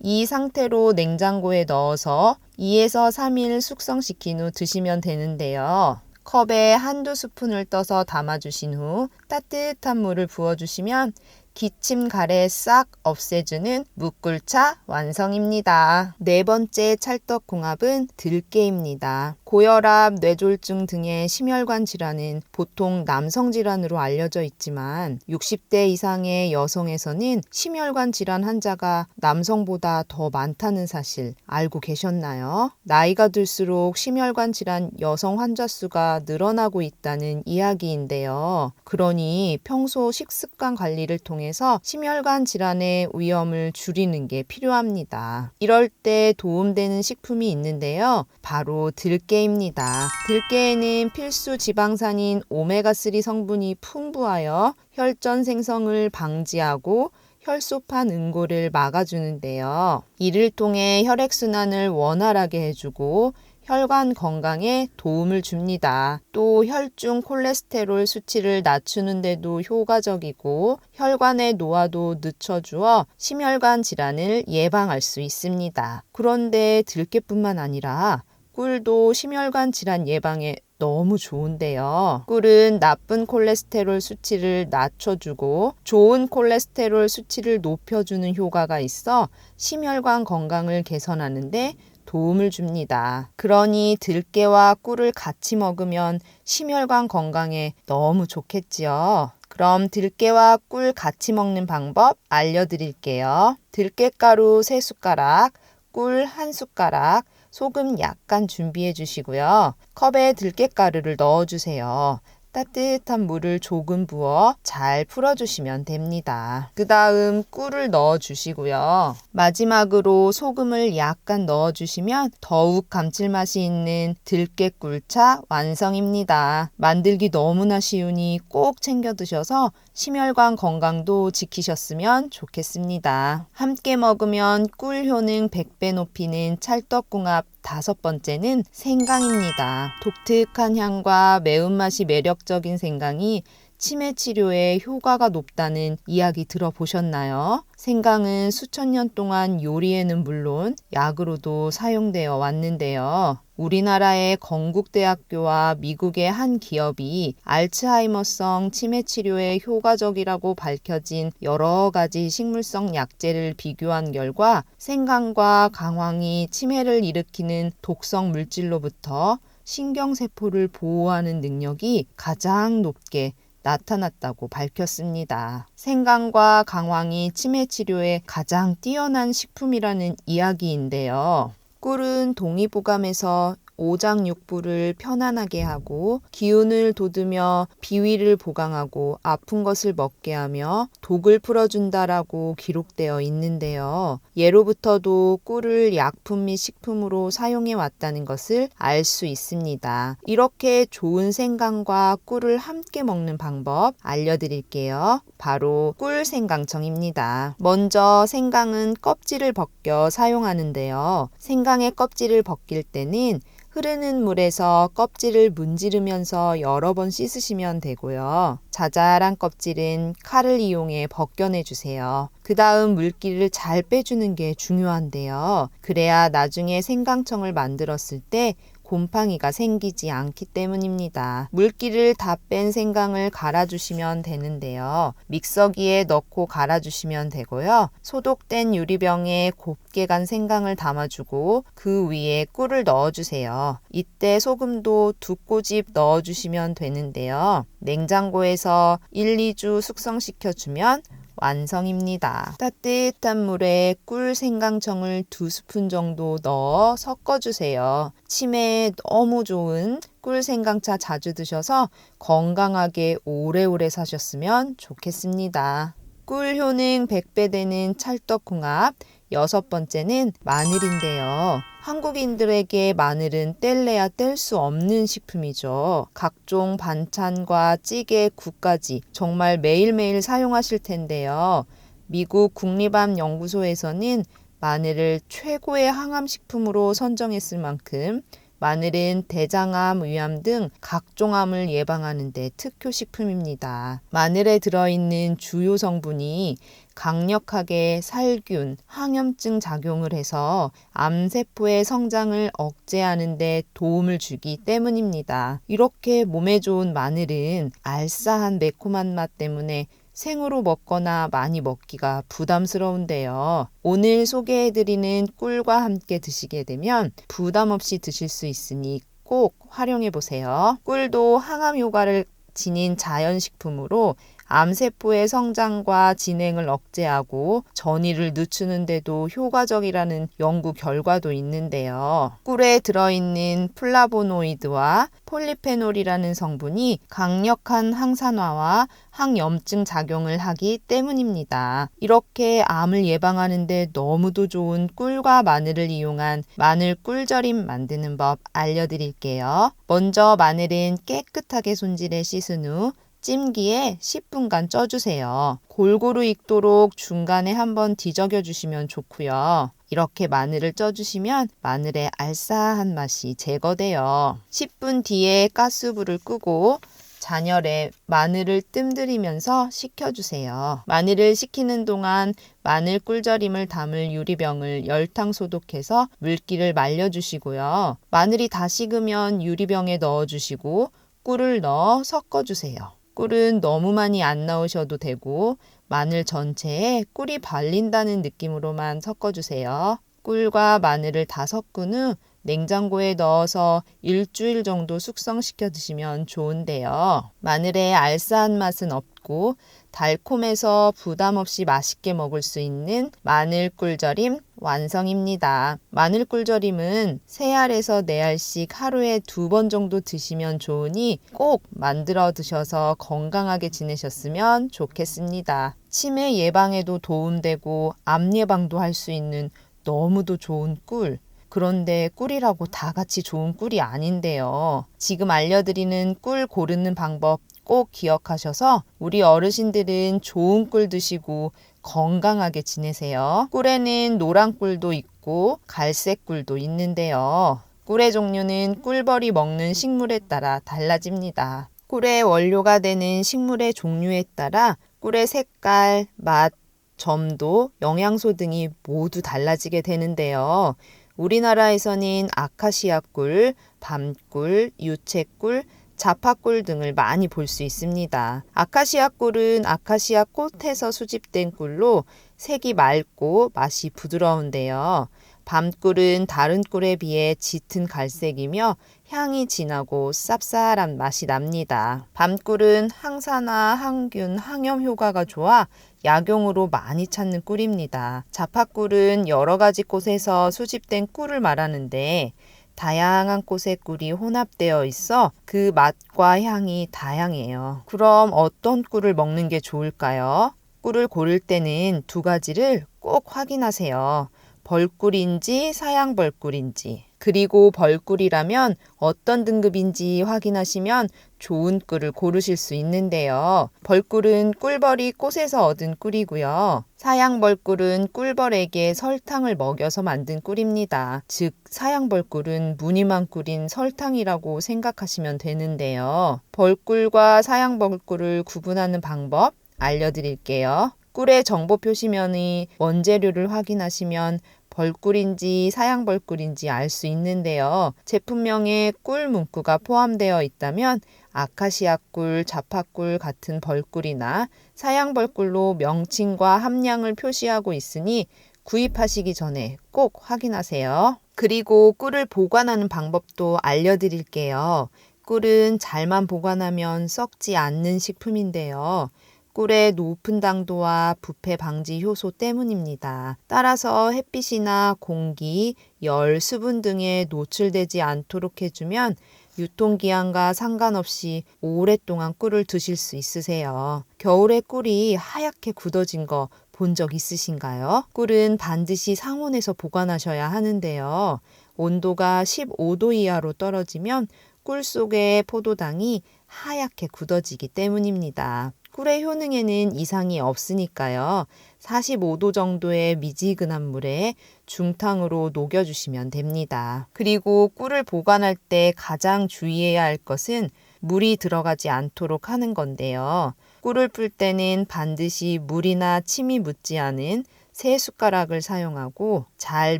Speaker 1: 이 상태로 냉장고에 넣어서 2에서 3일 숙성시킨 후 드시면 되는데요. 컵에 한두 스푼을 떠서 담아주신 후 따뜻한 물을 부어주시면 기침 가래 싹 없애주는 무꿀차 완성입니다. 네 번째 찰떡궁합은 들깨입니다. 고혈압, 뇌졸중 등의 심혈관 질환은 보통 남성 질환으로 알려져 있지만 60대 이상의 여성에서는 심혈관 질환 환자가 남성보다 더 많다는 사실 알고 계셨나요? 나이가 들수록 심혈관 질환 여성 환자 수가 늘어나고 있다는 이야기인데요. 그러니 평소 식습관 관리를 통해서 심혈관 질환의 위험을 줄이는 게 필요합니다. 이럴 때 도움되는 식품이 있는데요. 바로 들깨입니다. 들깨에는 필수 지방산인 오메가3 성분이 풍부하여 혈전 생성을 방지하고 혈소판 응고를 막아주는데요. 이를 통해 혈액순환을 원활하게 해주고 혈관 건강에 도움을 줍니다. 또 혈중 콜레스테롤 수치를 낮추는 데도 효과적이고 혈관의 노화도 늦춰주어 심혈관 질환을 예방할 수 있습니다. 그런데 들깨뿐만 아니라 꿀도 심혈관 질환 예방에 너무 좋은데요. 꿀은 나쁜 콜레스테롤 수치를 낮춰주고 좋은 콜레스테롤 수치를 높여주는 효과가 있어 심혈관 건강을 개선하는데 도움을 줍니다. 그러니 들깨와 꿀을 같이 먹으면 심혈관 건강에 너무 좋겠지요. 그럼 들깨와 꿀 같이 먹는 방법 알려드릴게요. 들깨가루 3숟가락, 꿀 1숟가락, 소금 약간 준비해 주시고요. 컵에 들깨가루를 넣어주세요. 따뜻한 물을 조금 부어 잘 풀어주시면 됩니다. 그 다음 꿀을 넣어주시고요. 마지막으로 소금을 약간 넣어주시면 더욱 감칠맛이 있는 들깨꿀차 완성입니다. 만들기 너무나 쉬우니 꼭 챙겨 드셔서 심혈관 건강도 지키셨으면 좋겠습니다. 함께 먹으면 꿀 효능 100배 높이는 찰떡궁합 5번째는 생강입니다. 독특한 향과 매운맛이 매력적인 생강이 치매 치료에 효과가 높다는 이야기 들어보셨나요? 생강은 수천 년 동안 요리에는 물론 약으로도 사용되어 왔는데요. 우리나라의 건국대학교와 미국의 한 기업이 알츠하이머성 치매 치료에 효과적이라고 밝혀진 여러 가지 식물성 약재를 비교한 결과 생강과 강황이 치매를 일으키는 독성 물질로부터 신경세포를 보호하는 능력이 가장 높게 나타났다고 밝혔습니다. 생강과 강황이 치매 치료에 가장 뛰어난 식품이라는 이야기인데요. 꿀은 동의보감에서 오장육부를 편안하게 하고 기운을 돋우며 비위를 보강하고 아픈 것을 먹게 하며 독을 풀어준다라고 기록되어 있는데요. 예로부터도 꿀을 약품 및 식품으로 사용해 왔다는 것을 알 수 있습니다. 이렇게 좋은 생강과 꿀을 함께 먹는 방법 알려드릴게요. 바로 꿀생강청입니다. 먼저 생강은 껍질을 벗겨 사용하는데요. 생강의 껍질을 벗길 때는 흐르는 물에서 껍질을 문지르면서 여러 번 씻으시면 되고요. 자잘한 껍질은 칼을 이용해 벗겨내주세요. 그 다음 물기를 잘 빼주는 게 중요한데요. 그래야 나중에 생강청을 만들었을 때 곰팡이가 생기지 않기 때문입니다. 물기를 다 뺀 생강을 갈아주시면 되는데요. 믹서기에 넣고 갈아주시면 되고요. 소독된 유리병에 곱게 간 생강을 담아주고 그 위에 꿀을 넣어주세요. 이때 소금도 2꼬집 넣어주시면 되는데요. 냉장고에서 1, 2주 숙성시켜주면 완성입니다. 따뜻한 물에 꿀 생강청을 2스푼 정도 넣어 섞어주세요. 치매에 너무 좋은 꿀 생강차 자주 드셔서 건강하게 오래오래 사셨으면 좋겠습니다. 꿀 효능 100배 되는 찰떡궁합 6번째는 마늘인데요. 한국인들에게 마늘은 뗄래야 뗄 수 없는 식품이죠. 각종 반찬과 찌개, 국까지 정말 매일매일 사용하실 텐데요. 미국 국립암연구소에서는 마늘을 최고의 항암식품으로 선정했을 만큼 마늘은 대장암, 위암 등 각종 암을 예방하는 데 특효식품입니다. 마늘에 들어있는 주요 성분이 강력하게 살균, 항염증 작용을 해서 암세포의 성장을 억제하는 데 도움을 주기 때문입니다. 이렇게 몸에 좋은 마늘은 알싸한 매콤한 맛 때문에 생으로 먹거나 많이 먹기가 부담스러운데요. 오늘 소개해드리는 꿀과 함께 드시게 되면 부담 없이 드실 수 있으니 꼭 활용해보세요. 꿀도 항암 효과를 지닌 자연식품으로 암세포의 성장과 진행을 억제하고 전이를 늦추는 데도 효과적이라는 연구 결과도 있는데요. 꿀에 들어있는 플라보노이드와 폴리페놀이라는 성분이 강력한 항산화와 항염증 작용을 하기 때문입니다. 이렇게 암을 예방하는 데 너무도 좋은 꿀과 마늘을 이용한 마늘 꿀절임 만드는 법 알려드릴게요. 먼저 마늘은 깨끗하게 손질해 씻은 후 찜기에 10분간 쪄주세요. 골고루 익도록 중간에 한번 뒤적여 주시면 좋고요. 이렇게 마늘을 쪄주시면 마늘의 알싸한 맛이 제거돼요. 10분 뒤에 가스불을 끄고 잔열에 마늘을 뜸들이면서 식혀주세요. 마늘을 식히는 동안 마늘 꿀절임을 담을 유리병을 열탕 소독해서 물기를 말려주시고요. 마늘이 다 식으면 유리병에 넣어주시고 꿀을 넣어 섞어주세요. 꿀은 너무 많이 안 넣으셔도 되고 마늘 전체에 꿀이 발린다는 느낌으로만 섞어주세요. 꿀과 마늘을 다 섞은 후 냉장고에 넣어서 일주일 정도 숙성시켜 드시면 좋은데요. 마늘의 알싸한 맛은 없고 달콤해서 부담 없이 맛있게 먹을 수 있는 마늘 꿀절임 완성입니다. 마늘 꿀절임은 3알에서 4알씩 하루에 2번 정도 드시면 좋으니 꼭 만들어 드셔서 건강하게 지내셨으면 좋겠습니다. 치매 예방에도 도움되고 암 예방도 할 수 있는 너무도 좋은 꿀. 그런데 꿀이라고 다 같이 좋은 꿀이 아닌데요. 지금 알려드리는 꿀 고르는 방법 꼭 기억하셔서 우리 어르신들은 좋은 꿀 드시고 건강하게 지내세요. 꿀에는 노란 꿀도 있고 갈색 꿀도 있는데요. 꿀의 종류는 꿀벌이 먹는 식물에 따라 달라집니다. 꿀의 원료가 되는 식물의 종류에 따라 꿀의 색깔, 맛, 점도, 영양소 등이 모두 달라지게 되는데요. 우리나라에서는 아카시아 꿀, 밤꿀, 유채꿀, 자파꿀 등을 많이 볼 수 있습니다. 아카시아 꿀은 아카시아 꽃에서 수집된 꿀로 색이 맑고 맛이 부드러운데요. 밤꿀은 다른 꿀에 비해 짙은 갈색이며 향이 진하고 쌉쌀한 맛이 납니다. 밤꿀은 항산화, 항균, 항염 효과가 좋아 약용으로 많이 찾는 꿀입니다. 자파꿀은 여러 가지 꽃에서 수집된 꿀을 말하는데 다양한 꽃의 꿀이 혼합되어 있어 그 맛과 향이 다양해요. 그럼 어떤 꿀을 먹는 게 좋을까요? 꿀을 고를 때는 두 가지를 꼭 확인하세요. 벌꿀인지 사양벌꿀인지, 그리고 벌꿀이라면 어떤 등급인지 확인하시면 좋은 꿀을 고르실 수 있는데요. 벌꿀은 꿀벌이 꽃에서 얻은 꿀이고요. 사양벌꿀은 꿀벌에게 설탕을 먹여서 만든 꿀입니다. 즉 사양벌꿀은 무늬만 꿀인 설탕이라고 생각하시면 되는데요. 벌꿀과 사양벌꿀을 구분하는 방법 알려드릴게요. 꿀의 정보 표시면의 원재료를 확인하시면 벌꿀인지 사양벌꿀인지 알 수 있는데요. 제품명에 꿀 문구가 포함되어 있다면 아카시아 꿀, 자파꿀 같은 벌꿀이나 사양벌꿀로 명칭과 함량을 표시하고 있으니 구입하시기 전에 꼭 확인하세요. 그리고 꿀을 보관하는 방법도 알려드릴게요. 꿀은 잘만 보관하면 썩지 않는 식품인데요. 꿀의 높은 당도와 부패 방지 효소 때문입니다. 따라서 햇빛이나 공기, 열, 수분 등에 노출되지 않도록 해주면 유통기한과 상관없이 오랫동안 꿀을 드실 수 있으세요. 겨울에 꿀이 하얗게 굳어진 거 본 적 있으신가요? 꿀은 반드시 상온에서 보관하셔야 하는데요. 온도가 15도 이하로 떨어지면 꿀 속의 포도당이 하얗게 굳어지기 때문입니다. 꿀의 효능에는 이상이 없으니까요. 45도 정도의 미지근한 물에 중탕으로 녹여주시면 됩니다. 그리고 꿀을 보관할 때 가장 주의해야 할 것은 물이 들어가지 않도록 하는 건데요. 꿀을 풀 때는 반드시 물이나 침이 묻지 않은 새 숟가락을 사용하고 잘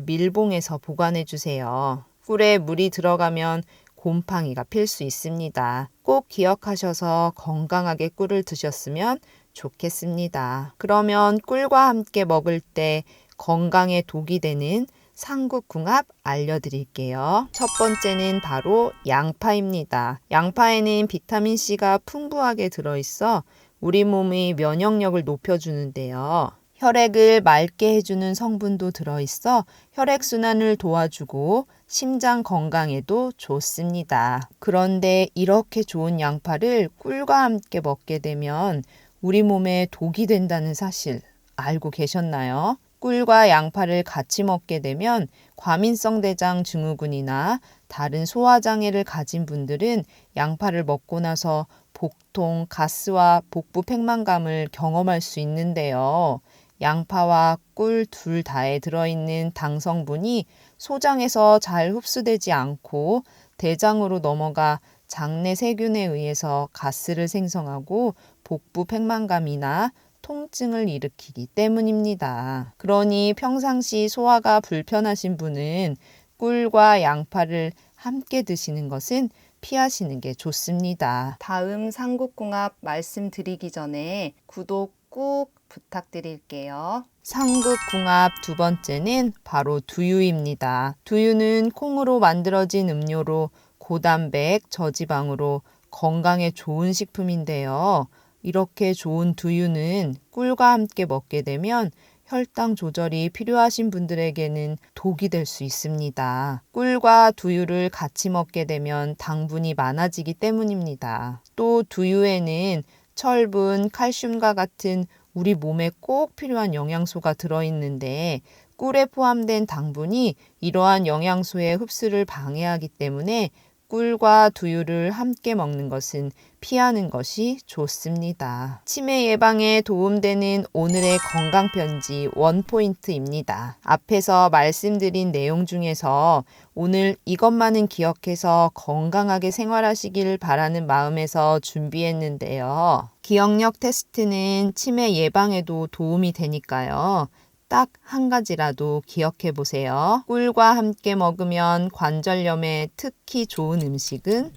Speaker 1: 밀봉해서 보관해 주세요. 꿀에 물이 들어가면 곰팡이가 필 수 있습니다. 꼭 기억하셔서 건강하게 꿀을 드셨으면 좋겠습니다. 그러면 꿀과 함께 먹을 때 건강에 독이 되는 삼국궁합 알려드릴게요. 첫 번째는 바로 양파입니다. 양파에는 비타민C가 풍부하게 들어있어 우리 몸의 면역력을 높여주는데요. 혈액을 맑게 해주는 성분도 들어있어 혈액순환을 도와주고 심장 건강에도 좋습니다. 그런데 이렇게 좋은 양파를 꿀과 함께 먹게 되면 우리 몸에 독이 된다는 사실 알고 계셨나요? 꿀과 양파를 같이 먹게 되면 과민성 대장 증후군이나 다른 소화장애를 가진 분들은 양파를 먹고 나서 복통, 가스와 복부 팽만감을 경험할 수 있는데요. 양파와 꿀 둘 다에 들어있는 당 성분이 소장에서 잘 흡수되지 않고 대장으로 넘어가 장내 세균에 의해서 가스를 생성하고 복부 팽만감이나 통증을 일으키기 때문입니다. 그러니 평상시 소화가 불편하신 분은 꿀과 양파를 함께 드시는 것은 피하시는 게 좋습니다. 다음 삼국궁합 말씀드리기 전에 구독 꾹 부탁드릴게요. 삼국궁합 두 번째는 바로 두유입니다. 두유는 콩으로 만들어진 음료로 고단백, 저지방으로 건강에 좋은 식품인데요. 이렇게 좋은 두유는 꿀과 함께 먹게 되면 혈당 조절이 필요하신 분들에게는 독이 될 수 있습니다. 꿀과 두유를 같이 먹게 되면 당분이 많아지기 때문입니다. 또 두유에는 철분, 칼슘과 같은 우리 몸에 꼭 필요한 영양소가 들어있는데 꿀에 포함된 당분이 이러한 영양소의 흡수를 방해하기 때문에 꿀과 두유를 함께 먹는 것은 피하는 것이 좋습니다. 치매 예방에 도움되는 오늘의 건강편지 원포인트입니다. 앞에서 말씀드린 내용 중에서 오늘 이것만은 기억해서 건강하게 생활하시길 바라는 마음에서 준비했는데요. 기억력 테스트는 치매 예방에도 도움이 되니까요. 딱 한 가지라도 기억해 보세요. 꿀과 함께 먹으면 관절염에 특히 좋은 음식은?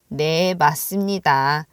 Speaker 1: 네, 맞습니다.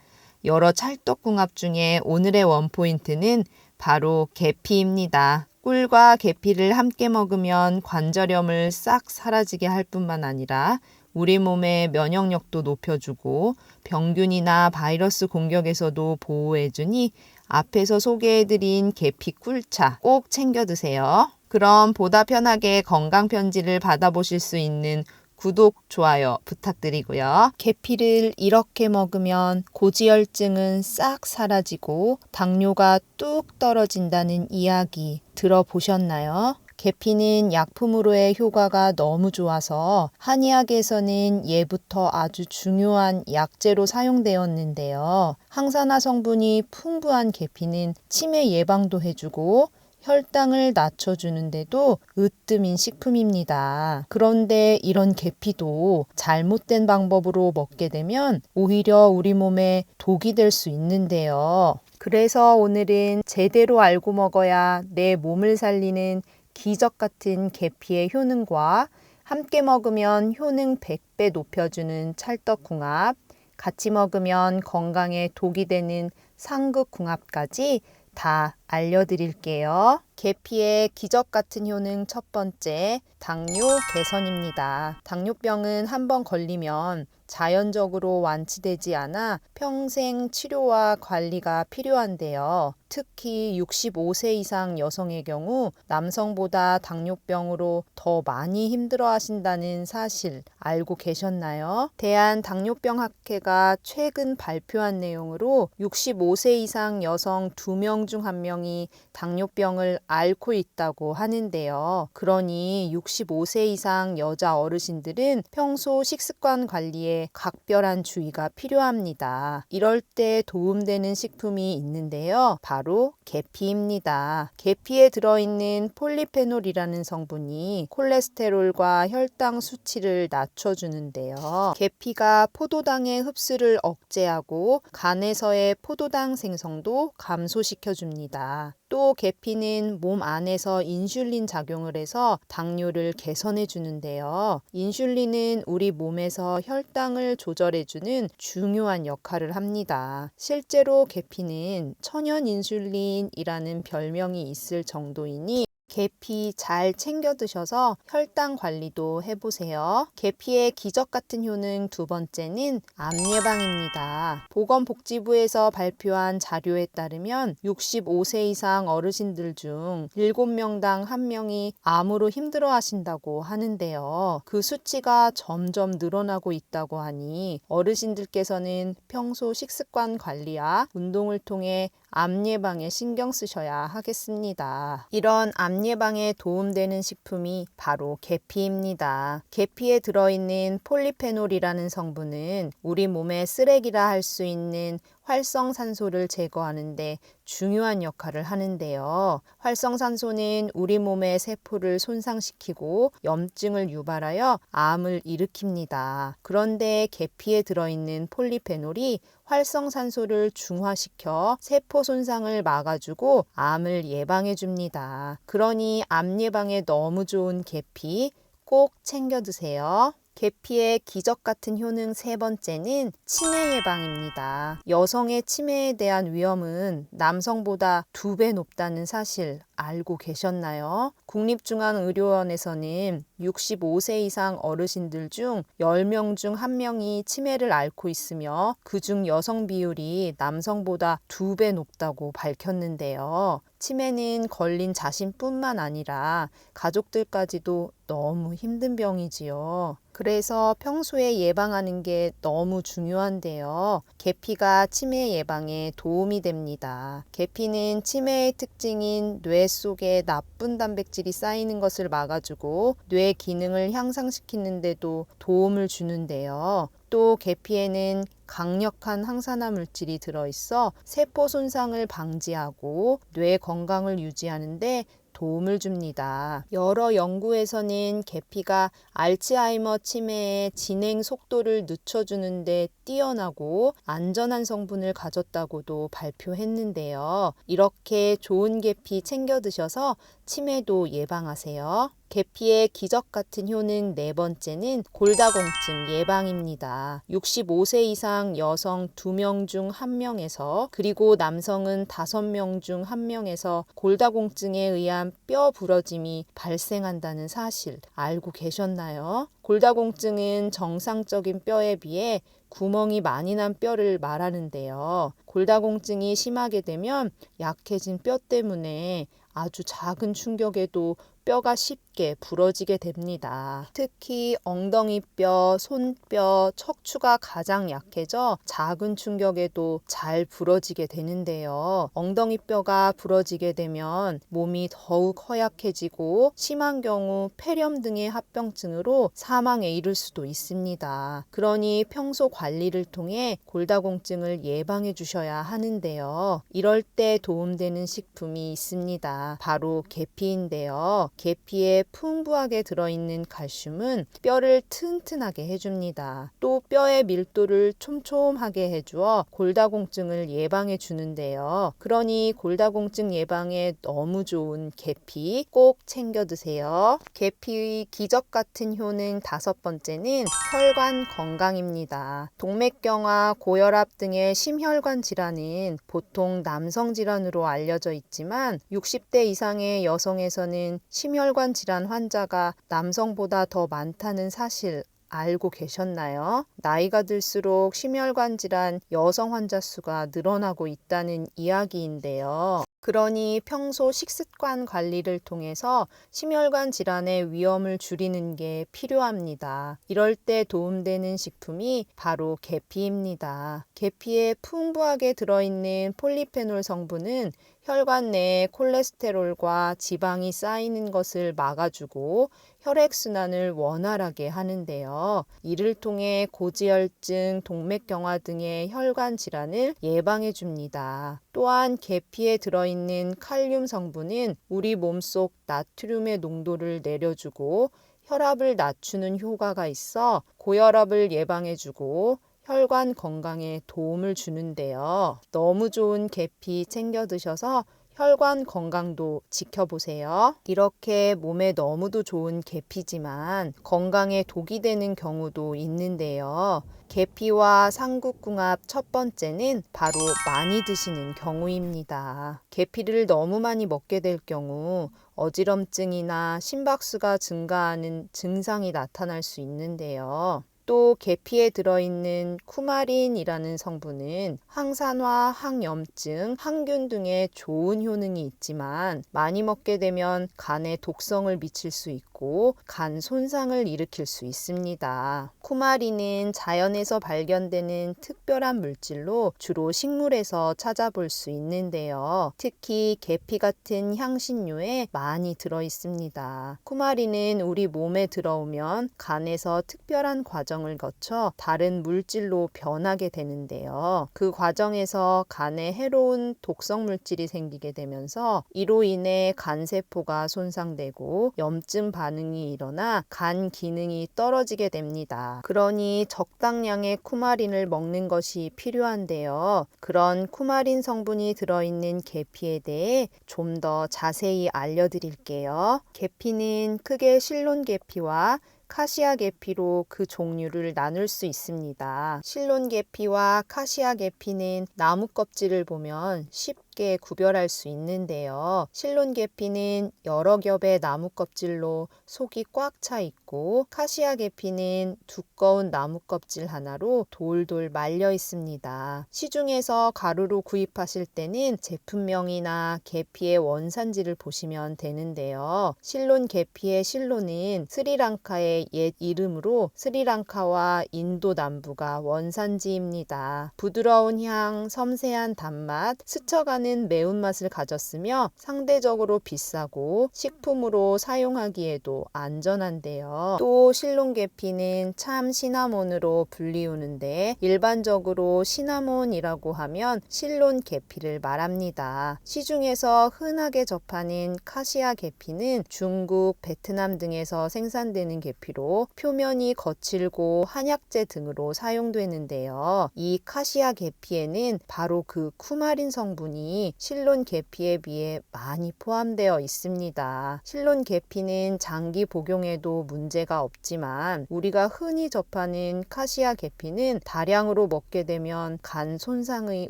Speaker 1: 여러 찰떡궁합 중에 오늘의 원포인트는 바로 계피입니다. 꿀과 계피를 함께 먹으면 관절염을 싹 사라지게 할 뿐만 아니라 우리 몸의 면역력도 높여주고 병균이나 바이러스 공격에서도 보호해주니 앞에서 소개해드린 계피 꿀차 꼭 챙겨 드세요. 그럼 보다 편하게 건강편지를 받아보실 수 있는 구독, 좋아요 부탁드리고요. 계피를 이렇게 먹으면 고지혈증은 싹 사라지고 당뇨가 뚝 떨어진다는 이야기 들어보셨나요? 계피는 약품으로의 효과가 너무 좋아서 한의학에서는 예부터 아주 중요한 약재로 사용되었는데요. 항산화 성분이 풍부한 계피는 치매 예방도 해주고 혈당을 낮춰주는데도 으뜸인 식품입니다. 그런데 이런 계피도 잘못된 방법으로 먹게 되면 오히려 우리 몸에 독이 될 수 있는데요. 그래서 오늘은 제대로 알고 먹어야 내 몸을 살리는 기적 같은 계피의 효능과 함께 먹으면 효능 100배 높여주는 찰떡궁합, 같이 먹으면 건강에 독이 되는 상극궁합까지 다 알려드릴게요. 계피의 기적 같은 효능 첫 번째, 당뇨 개선입니다. 당뇨병은 한번 걸리면 자연적으로 완치되지 않아 평생 치료와 관리가 필요한데요. 특히 65세 이상 여성의 경우 남성보다 당뇨병으로 더 많이 힘들어 하신다는 사실 알고 계셨나요? 대한당뇨병학회가 최근 발표한 내용으로 65세 이상 여성 2명 중 1명이 당뇨병을 앓고 있다고 하는데요. 그러니 65세 이상 여자 어르신들은 평소 식습관 관리에 각별한 주의가 필요합니다. 이럴 때 도움되는 식품이 있는데요. 바로 계피입니다. 계피에 들어있는 폴리페놀이라는 성분이 콜레스테롤과 혈당 수치를 낮춰주는데요. 계피가 포도당의 흡수를 억제하고 간에서의 포도당 생성도 감소시켜줍니다. 또 계피는 몸 안에서 인슐린 작용을 해서 당뇨를 개선해 주는데요. 인슐린은 우리 몸에서 혈당을 조절해주는 중요한 역할을 합니다. 실제로 계피는 천연 인슐린이라는 별명이 있을 정도이니 계피 잘 챙겨 드셔서 혈당 관리도 해보세요. 계피의 기적 같은 효능 두 번째는 암 예방입니다. 보건복지부에서 발표한 자료에 따르면 65세 이상 어르신들 중 7명당 1명이 암으로 힘들어 하신다고 하는데요. 그 수치가 점점 늘어나고 있다고 하니 어르신들께서는 평소 식습관 관리와 운동을 통해 암 예방에 신경 쓰셔야 하겠습니다. 이런 암 예방에 도움되는 식품이 바로 계피입니다. 계피에 들어있는 폴리페놀이라는 성분은 우리 몸의 쓰레기라 할 수 있는 활성산소를 제거하는데 중요한 역할을 하는데요. 활성산소는 우리 몸의 세포를 손상시키고 염증을 유발하여 암을 일으킵니다. 그런데 계피에 들어있는 폴리페놀이 활성산소를 중화시켜 세포 손상을 막아주고 암을 예방해 줍니다. 그러니 암 예방에 너무 좋은 계피 꼭 챙겨 드세요. 계피의 기적 같은 효능 세 번째는 치매 예방입니다. 여성의 치매에 대한 위험은 남성보다 2배 높다는 사실 알고 계셨나요? 국립중앙의료원에서는 65세 이상 어르신들 중 10명 중 1명이 치매를 앓고 있으며 그중 여성 비율이 남성보다 2배 높다고 밝혔는데요. 치매는 걸린 자신뿐만 아니라 가족들까지도 너무 힘든 병이지요. 그래서 평소에 예방하는 게 너무 중요한데요. 계피가 치매 예방에 도움이 됩니다. 계피는 치매의 특징인 뇌 뇌 속에 나쁜 단백질이 쌓이는 것을 막아주고 뇌 기능을 향상시키는 데도 도움을 주는데요. 또 계피에는 강력한 항산화 물질이 들어있어 세포 손상을 방지하고 뇌 건강을 유지하는 데 도움을 줍니다. 여러 연구에서는 계피가 알츠하이머 치매의 진행 속도를 늦춰주는 데 뛰어나고 안전한 성분을 가졌다고도 발표했는데요. 이렇게 좋은 계피 챙겨 드셔서 치매도 예방하세요. 계피의 기적 같은 효능 네 번째는 골다공증 예방입니다. 65세 이상 여성 2명 중 1명에서 그리고 남성은 5명 중 1명에서 골다공증에 의한 뼈 부러짐이 발생한다는 사실 알고 계셨나요? 골다공증은 정상적인 뼈에 비해 구멍이 많이 난 뼈를 말하는데요. 골다공증이 심하게 되면 약해진 뼈 때문에 아주 작은 충격에도 뼈가 쉽게 부러지게 됩니다. 특히 엉덩이뼈, 손뼈, 척추가 가장 약해져 작은 충격에도 잘 부러지게 되는데요. 엉덩이뼈가 부러지게 되면 몸이 더욱 허약해지고 심한 경우 폐렴 등의 합병증으로 사망에 이를 수도 있습니다. 그러니 평소 관리를 통해 골다공증을 예방해 주셔야 하는데요. 이럴 때 도움되는 식품이 있습니다. 바로 계피인데요. 계피에 풍부하게 들어있는 칼슘은 뼈를 튼튼하게 해줍니다. 또 뼈의 밀도를 촘촘하게 해주어 골다공증을 예방해 주는데요. 그러니 골다공증 예방에 너무 좋은 계피 꼭 챙겨 드세요. 계피의 기적 같은 효능 5번째는 혈관 건강입니다. 동맥경화, 고혈압 등의 심혈관 질환은 보통 남성 질환으로 알려져 있지만 60대 이상의 여성에서는 심혈관 질환 환자가 남성보다 더 많다는 사실 알고 계셨나요? 나이가 들수록 심혈관 질환 여성 환자 수가 늘어나고 있다는 이야기인데요. 그러니 평소 식습관 관리를 통해서 심혈관 질환의 위험을 줄이는 게 필요합니다. 이럴 때 도움되는 식품이 바로 계피입니다. 계피에 풍부하게 들어있는 폴리페놀 성분은 혈관 내에 콜레스테롤과 지방이 쌓이는 것을 막아주고 혈액순환을 원활하게 하는데요. 이를 통해 고지혈증, 동맥경화 등의 혈관 질환을 예방해 줍니다. 또한 계피에 들어있는 칼륨 성분은 우리 몸속 나트륨의 농도를 내려주고 혈압을 낮추는 효과가 있어 고혈압을 예방해주고 혈관 건강에 도움을 주는데요. 너무 좋은 계피 챙겨 드셔서 혈관 건강도 지켜보세요. 이렇게 몸에 너무도 좋은 계피지만 건강에 독이 되는 경우도 있는데요. 계피와 삼국궁합 첫 번째는 바로 많이 드시는 경우입니다. 계피를 너무 많이 먹게 될 경우 어지럼증이나 심박수가 증가하는 증상이 나타날 수 있는데요. 또 계피에 들어있는 쿠마린이라는 성분은 항산화, 항염증, 항균 등의 좋은 효능이 있지만 많이 먹게 되면 간에 독성을 미칠 수 있고 간 손상을 일으킬 수 있습니다. 쿠마린은 자연에서 발견되는 특별한 물질로 주로 식물에서 찾아볼 수 있는데요. 특히 계피 같은 향신료에 많이 들어있습니다. 쿠마린은 우리 몸에 들어오면 간에서 특별한 과정을 거쳐 다른 물질로 변하게 되는데요. 그 과정에서 간에 해로운 독성 물질이 생기게 되면서 이로 인해 간세포가 손상되고 염증 반응이 일어나 간 기능이 떨어지게 됩니다. 그러니 적당량의 쿠마린을 먹는 것이 필요한데요. 그런 쿠마린 성분이 들어있는 계피에 대해 좀 더 자세히 알려드릴게요. 계피는 크게 실론 계피와 카시아 계피로 그 종류를 나눌 수 있습니다. 실론 계피와 카시아 계피는 나무 껍질을 보면 쉽게 구별할 수 있는데요. 실론 계피는 여러 겹의 나무 껍질로 속이 꽉 차 있고 카시아 계피는 두꺼운 나무 껍질 하나로 돌돌 말려 있습니다. 시중에서 가루로 구입하실 때는 제품명이나 계피의 원산지를 보시면 되는데요. 실론 계피의 실론은 스리랑카의 옛 이름으로 스리랑카와 인도 남부가 원산지입니다. 부드러운 향, 섬세한 단맛, 스쳐가는 사과는 매운맛을 가졌으며 상대적으로 비싸고 식품으로 사용하기에도 안전한데요. 또 실론계피는 참 시나몬으로 불리우는데 일반적으로 시나몬이라고 하면 실론계피를 말합니다. 시중에서 흔하게 접하는 카시아 계피는 중국, 베트남 등에서 생산되는 계피로 표면이 거칠고 한약재 등으로 사용되는데요. 이 카시아 계피에는 바로 그 쿠마린 성분이 실론 계피에 비해 많이 포함되어 있습니다. 실론 계피는 장기 복용에도 문제가 없지만 우리가 흔히 접하는 카시아 계피는 다량으로 먹게 되면 간 손상의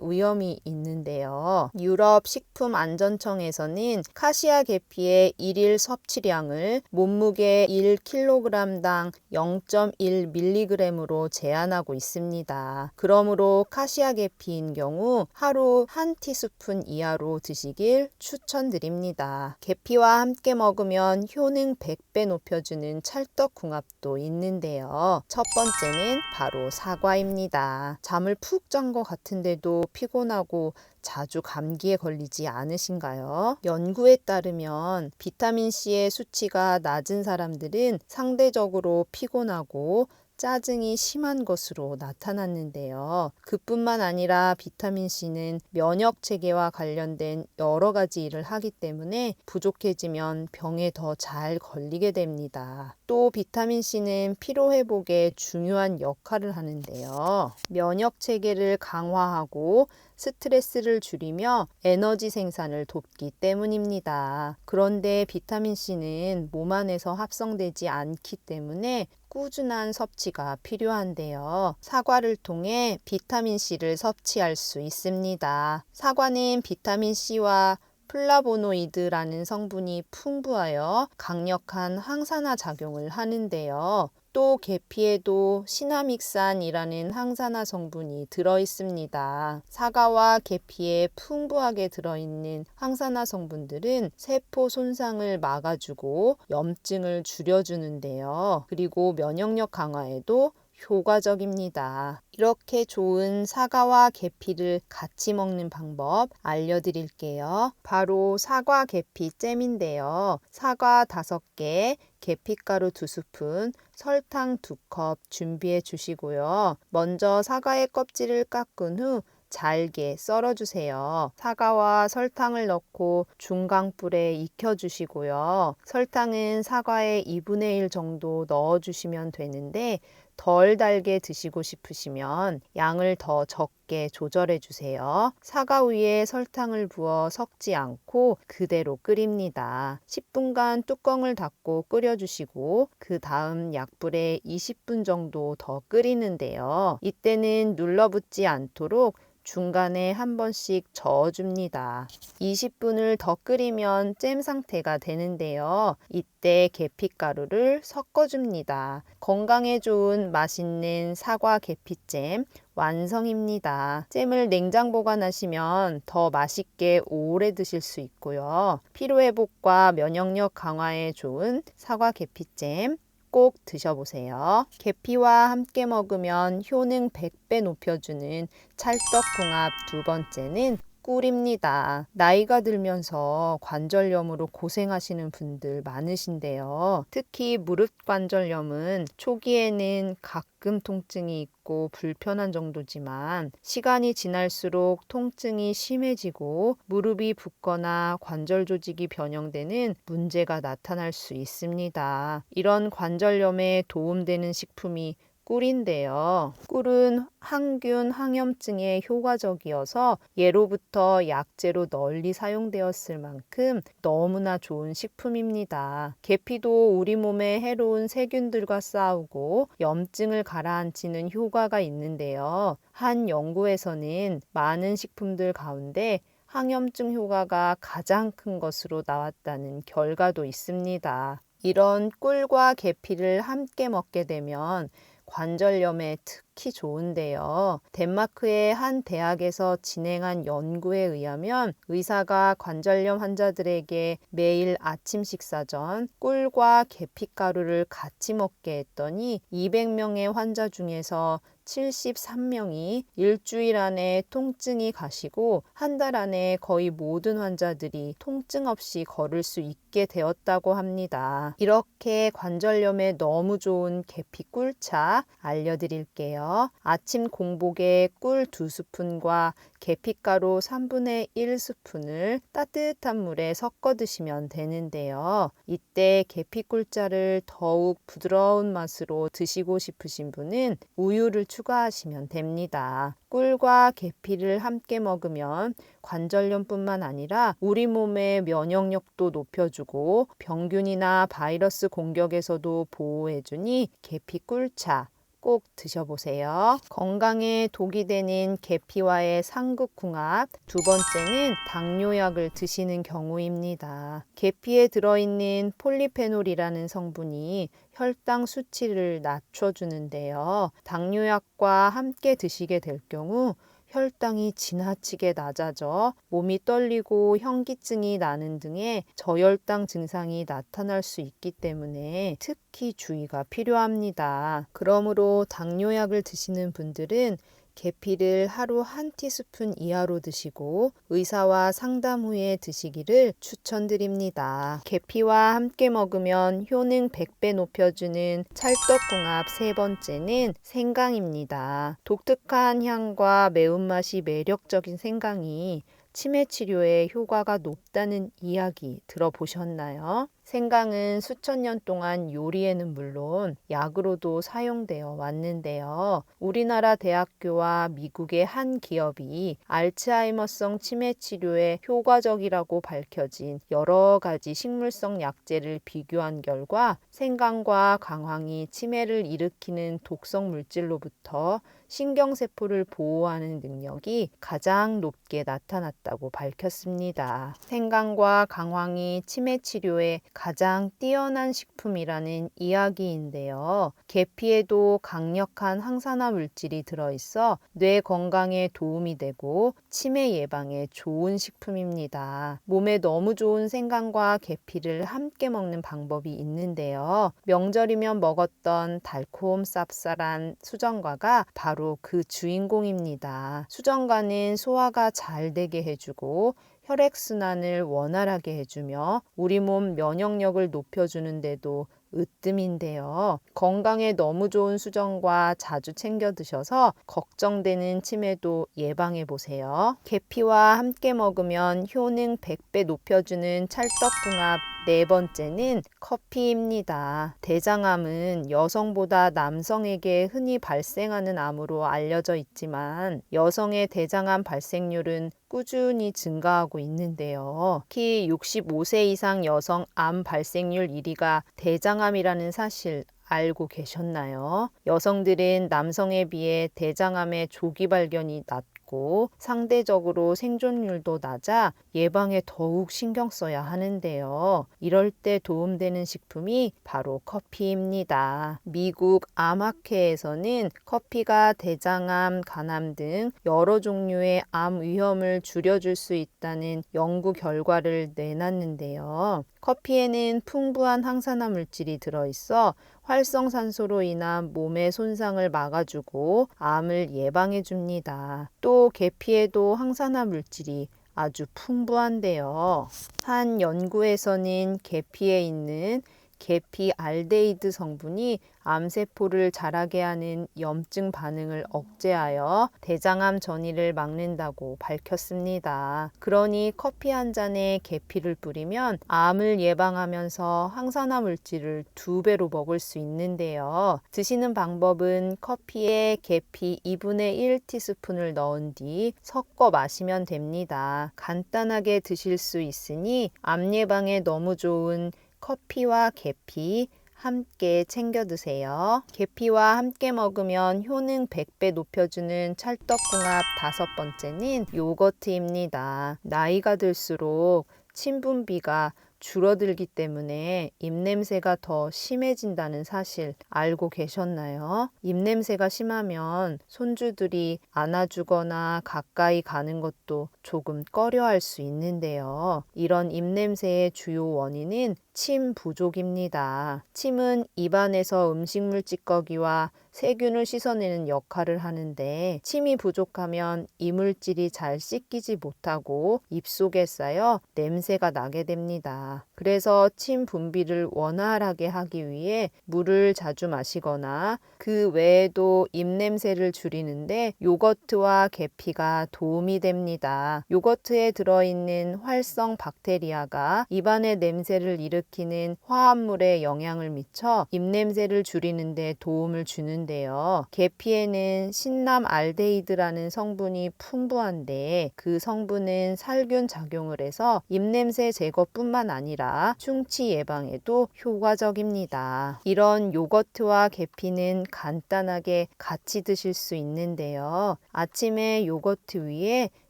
Speaker 1: 위험이 있는데요. 유럽 식품안전청에서는 카시아 계피의 일일 섭취량을 몸무게 1kg당 0.1mg으로 제한하고 있습니다. 그러므로 카시아 계피인 경우 하루 한 티스푼 이하로 드시길 추천드립니다. 계피와 함께 먹으면 효능 100배 높여주는 찰떡궁합도 있는데요. 첫 번째는 바로 사과입니다. 잠을 푹 잔 것 같은데도 피곤하고 자주 감기에 걸리지 않으신가요? 연구에 따르면 비타민C의 수치가 낮은 사람들은 상대적으로 피곤하고 짜증이 심한 것으로 나타났는데요. 그뿐만 아니라 비타민C는 면역 체계와 관련된 여러 가지 일을 하기 때문에 부족해지면 병에 더 잘 걸리게 됩니다. 또 비타민C는 피로 회복에 중요한 역할을 하는데요. 면역 체계를 강화하고 스트레스를 줄이며 에너지 생산을 돕기 때문입니다. 그런데 비타민C는 몸 안에서 합성되지 않기 때문에 꾸준한 섭취가 필요한데요. 사과를 통해 비타민C를 섭취할 수 있습니다. 사과는 비타민C와 플라보노이드라는 성분이 풍부하여 강력한 항산화 작용을 하는데요. 또 계피에도 시나믹산이라는 항산화 성분이 들어있습니다. 사과와 계피에 풍부하게 들어있는 항산화 성분들은 세포 손상을 막아주고 염증을 줄여주는데요. 그리고 면역력 강화에도 효과적입니다. 이렇게 좋은 사과와 계피를 같이 먹는 방법 알려드릴게요. 바로 사과 계피 잼인데요. 사과 5개, 계피가루 2스푼, 설탕 2컵 준비해 주시고요. 먼저 사과의 껍질을 깎은 후 잘게 썰어주세요. 사과와 설탕을 넣고 중강불에 익혀주시고요. 설탕은 사과의 2분의 1 정도 넣어주시면 되는데 덜 달게 드시고 싶으시면 양을 더 적게 조절해 주세요. 사과 위에 설탕을 부어 섞지 않고 그대로 끓입니다. 10분간 뚜껑을 닫고 끓여주시고 그 다음 약불에 20분 정도 더 끓이는데요. 이때는 눌러붙지 않도록 중간에 한 번씩 저어줍니다. 20분을 더 끓이면 잼 상태가 되는데요. 이때 계피가루를 섞어줍니다. 건강에 좋은 맛있는 사과 계피잼 완성입니다. 잼을 냉장 보관하시면 더 맛있게 오래 드실 수 있고요. 피로회복과 면역력 강화에 좋은 사과 계피잼 꼭 드셔보세요. 계피와 함께 먹으면 효능 100배 높여주는 찰떡궁합 두 번째는 꿀입니다. 나이가 들면서 관절염으로 고생하시는 분들 많으신데요. 특히 무릎 관절염은 초기에는 가끔 통증이 있고 불편한 정도지만 시간이 지날수록 통증이 심해지고 무릎이 붓거나 관절 조직이 변형되는 문제가 나타날 수 있습니다. 이런 관절염에 도움되는 식품이 꿀인데요. 꿀은 항균, 항염증에 효과적이어서 예로부터 약재로 널리 사용되었을 만큼 너무나 좋은 식품입니다. 계피도 우리 몸에 해로운 세균들과 싸우고 염증을 가라앉히는 효과가 있는데요. 한 연구에서는 많은 식품들 가운데 항염증 효과가 가장 큰 것으로 나왔다는 결과도 있습니다. 이런 꿀과 계피를 함께 먹게 되면 관절염에 특히 좋은데요. 덴마크의 한 대학에서 진행한 연구에 의하면 의사가 관절염 환자들에게 매일 아침 식사 전 꿀과 계피가루를 같이 먹게 했더니 200명의 환자 중에서 73명이 일주일 안에 통증이 가시고 한 달 안에 거의 모든 환자들이 통증 없이 걸을 수 있게 되었다고 합니다. 이렇게 관절염에 너무 좋은 계피 꿀차 알려드릴게요. 아침 공복에 꿀 2스푼과 계피가루 3분의 1스푼을 따뜻한 물에 섞어 드시면 되는데요. 이때 계피 꿀차를 더욱 부드러운 맛으로 드시고 싶으신 분은 우유를 추가하시면 됩니다. 꿀과 계피를 함께 먹으면 관절염뿐만 아니라 우리 몸의 면역력도 높여주고 병균이나 바이러스 공격에서도 보호해주니 계피 꿀차 꼭 드셔보세요. 건강에 독이 되는 계피와의 상극궁합. 두 번째는 당뇨약을 드시는 경우입니다. 계피에 들어있는 폴리페놀이라는 성분이 혈당 수치를 낮춰주는데요. 당뇨약과 함께 드시게 될 경우 혈당이 지나치게 낮아져 몸이 떨리고 현기증이 나는 등의 저혈당 증상이 나타날 수 있기 때문에 특히 주의가 필요합니다. 그러므로 당뇨약을 드시는 분들은 계피를 하루 1티스푼 이하로 드시고 의사와 상담 후에 드시기를 추천드립니다. 계피와 함께 먹으면 효능 100배 높여주는 찰떡궁합. 세 번째는 생강입니다. 독특한 향과 매운맛이 매력적인 생강이 치매 치료에 효과가 높다는 이야기 들어보셨나요? 생강은 수천 년 동안 요리에는 물론 약으로도 사용되어 왔는데요. 우리나라 대학교와 미국의 한 기업이 알츠하이머성 치매 치료에 효과적이라고 밝혀진 여러 가지 식물성 약재를 비교한 결과 생강과 강황이 치매를 일으키는 독성 물질로부터 신경세포를 보호하는 능력이 가장 높게 나타났다고 밝혔습니다. 생강과 강황이 치매 치료에 가장 뛰어난 식품이라는 이야기인데요. 계피에도 강력한 항산화 물질이 들어있어 뇌 건강에 도움이 되고 치매 예방에 좋은 식품입니다. 몸에 너무 좋은 생강과 계피를 함께 먹는 방법이 있는데요. 명절이면 먹었던 달콤 쌉쌀한 수정과가 바로 그 주인공입니다. 수정과는 소화가 잘 되게 해주고 혈액순환을 원활하게 해주며 우리 몸 면역력을 높여주는데도 으뜸인데요. 건강에 너무 좋은 수정과 자주 챙겨 드셔서 걱정되는 치매도 예방해 보세요. 계피와 함께 먹으면 효능 100배 높여주는 찰떡궁합. 네 번째는 커피입니다. 대장암은 여성보다 남성에게 흔히 발생하는 암으로 알려져 있지만 여성의 대장암 발생률은 꾸준히 증가하고 있는데요. 특히 65세 이상 여성 암 발생률 1위가 대장암이라는 사실 알고 계셨나요? 여성들은 남성에 비해 대장암의 조기 발견이 낮고 상대적으로 생존율도 낮아 예방에 더욱 신경 써야 하는데요. 이럴 때 도움되는 식품이 바로 커피입니다. 미국 암학회에서는 커피가 대장암, 간암 등 여러 종류의 암 위험을 줄여줄 수 있다는 연구 결과를 내놨는데요. 커피에는 풍부한 항산화 물질이 들어있어 활성산소로 인한 몸의 손상을 막아주고 암을 예방해 줍니다. 또 계피에도 항산화 물질이 아주 풍부한데요. 한 연구에서는 계피에 있는 계피 알데히드 성분이 암세포를 자라게 하는 염증 반응을 억제하여 대장암 전이를 막는다고 밝혔습니다. 그러니 커피 한 잔에 계피를 뿌리면 암을 예방하면서 항산화 물질을 2배로 먹을 수 있는데요. 드시는 방법은 커피에 계피 2분의 1티스푼을 넣은 뒤 섞어 마시면 됩니다. 간단하게 드실 수 있으니 암 예방에 너무 좋은 커피와 계피 함께 챙겨 드세요. 계피와 함께 먹으면 효능 100배 높여주는 찰떡궁합. 다섯 번째는 요거트입니다. 나이가 들수록 침분비가 줄어들기 때문에 입냄새가 더 심해진다는 사실 알고 계셨나요? 입냄새가 심하면 손주들이 안아주거나 가까이 가는 것도 조금 꺼려할 수 있는데요. 이런 입냄새의 주요 원인은 침 부족입니다. 침은 입안에서 음식물 찌꺼기와 세균을 씻어내는 역할을 하는데 침이 부족하면 이물질이 잘 씻기지 못하고 입속에 쌓여 냄새가 나게 됩니다. 그래서 침 분비를 원활하게 하기 위해 물을 자주 마시거나 그 외에도 입냄새를 줄이는데 요거트와 계피가 도움이 됩니다. 요거트에 들어있는 활성 박테리아가 입안의 냄새를 일으키는 화합물에 영향을 미쳐 입냄새를 줄이는 데 도움을 주는데요. 계피에는 신남알데히드라는 성분이 풍부한데 그 성분은 살균 작용을 해서 입냄새 제거뿐만 아니라 충치 예방에도 효과적입니다. 이런 요거트와 계피는 간단하게 같이 드실 수 있는데요. 아침에 요거트 위에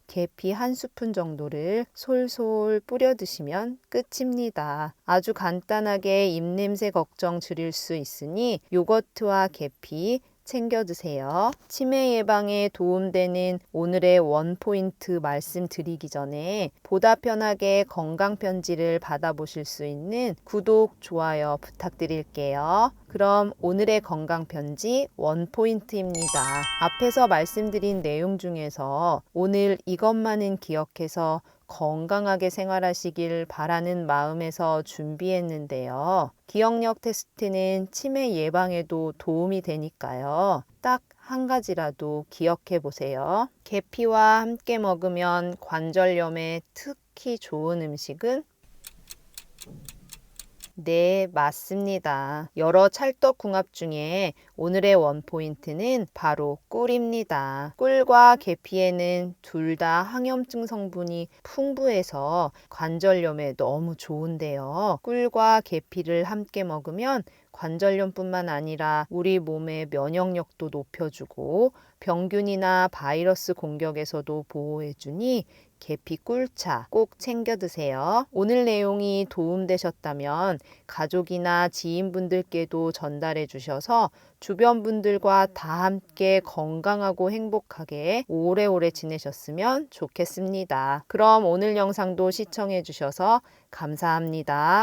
Speaker 1: 계피 1스푼 정도를 솔솔 뿌려 드시면 끝입니다. 아주 간단하게 입냄새 걱정 줄일 수 있으니 요거트와 계피 챙겨 드세요. 치매 예방에 도움되는 오늘의 원포인트 말씀드리기 전에 보다 편하게 건강 편지를 받아보실 수 있는 구독, 좋아요 부탁드릴게요. 그럼 오늘의 건강 편지 원포인트입니다. 앞에서 말씀드린 내용 중에서 오늘 이것만은 기억해서 건강하게 생활하시길 바라는 마음에서 준비했는데요. 기억력 테스트는 치매 예방에도 도움이 되니까요. 딱 한 가지라도 기억해 보세요. 계피와 함께 먹으면 관절염에 특히 좋은 음식은 네, 맞습니다. 여러 찰떡궁합 중에 오늘의 원포인트는 바로 꿀입니다. 꿀과 계피에는 둘 다 항염증 성분이 풍부해서 관절염에 너무 좋은데요. 꿀과 계피를 함께 먹으면 관절염뿐만 아니라 우리 몸의 면역력도 높여주고 병균이나 바이러스 공격에서도 보호해주니 계피 꿀차 꼭 챙겨 드세요. 오늘 내용이 도움되셨다면 가족이나 지인분들께도 전달해 주셔서 주변 분들과 다 함께 건강하고 행복하게 오래오래 지내셨으면 좋겠습니다. 그럼 오늘 영상도 시청해 주셔서 감사합니다.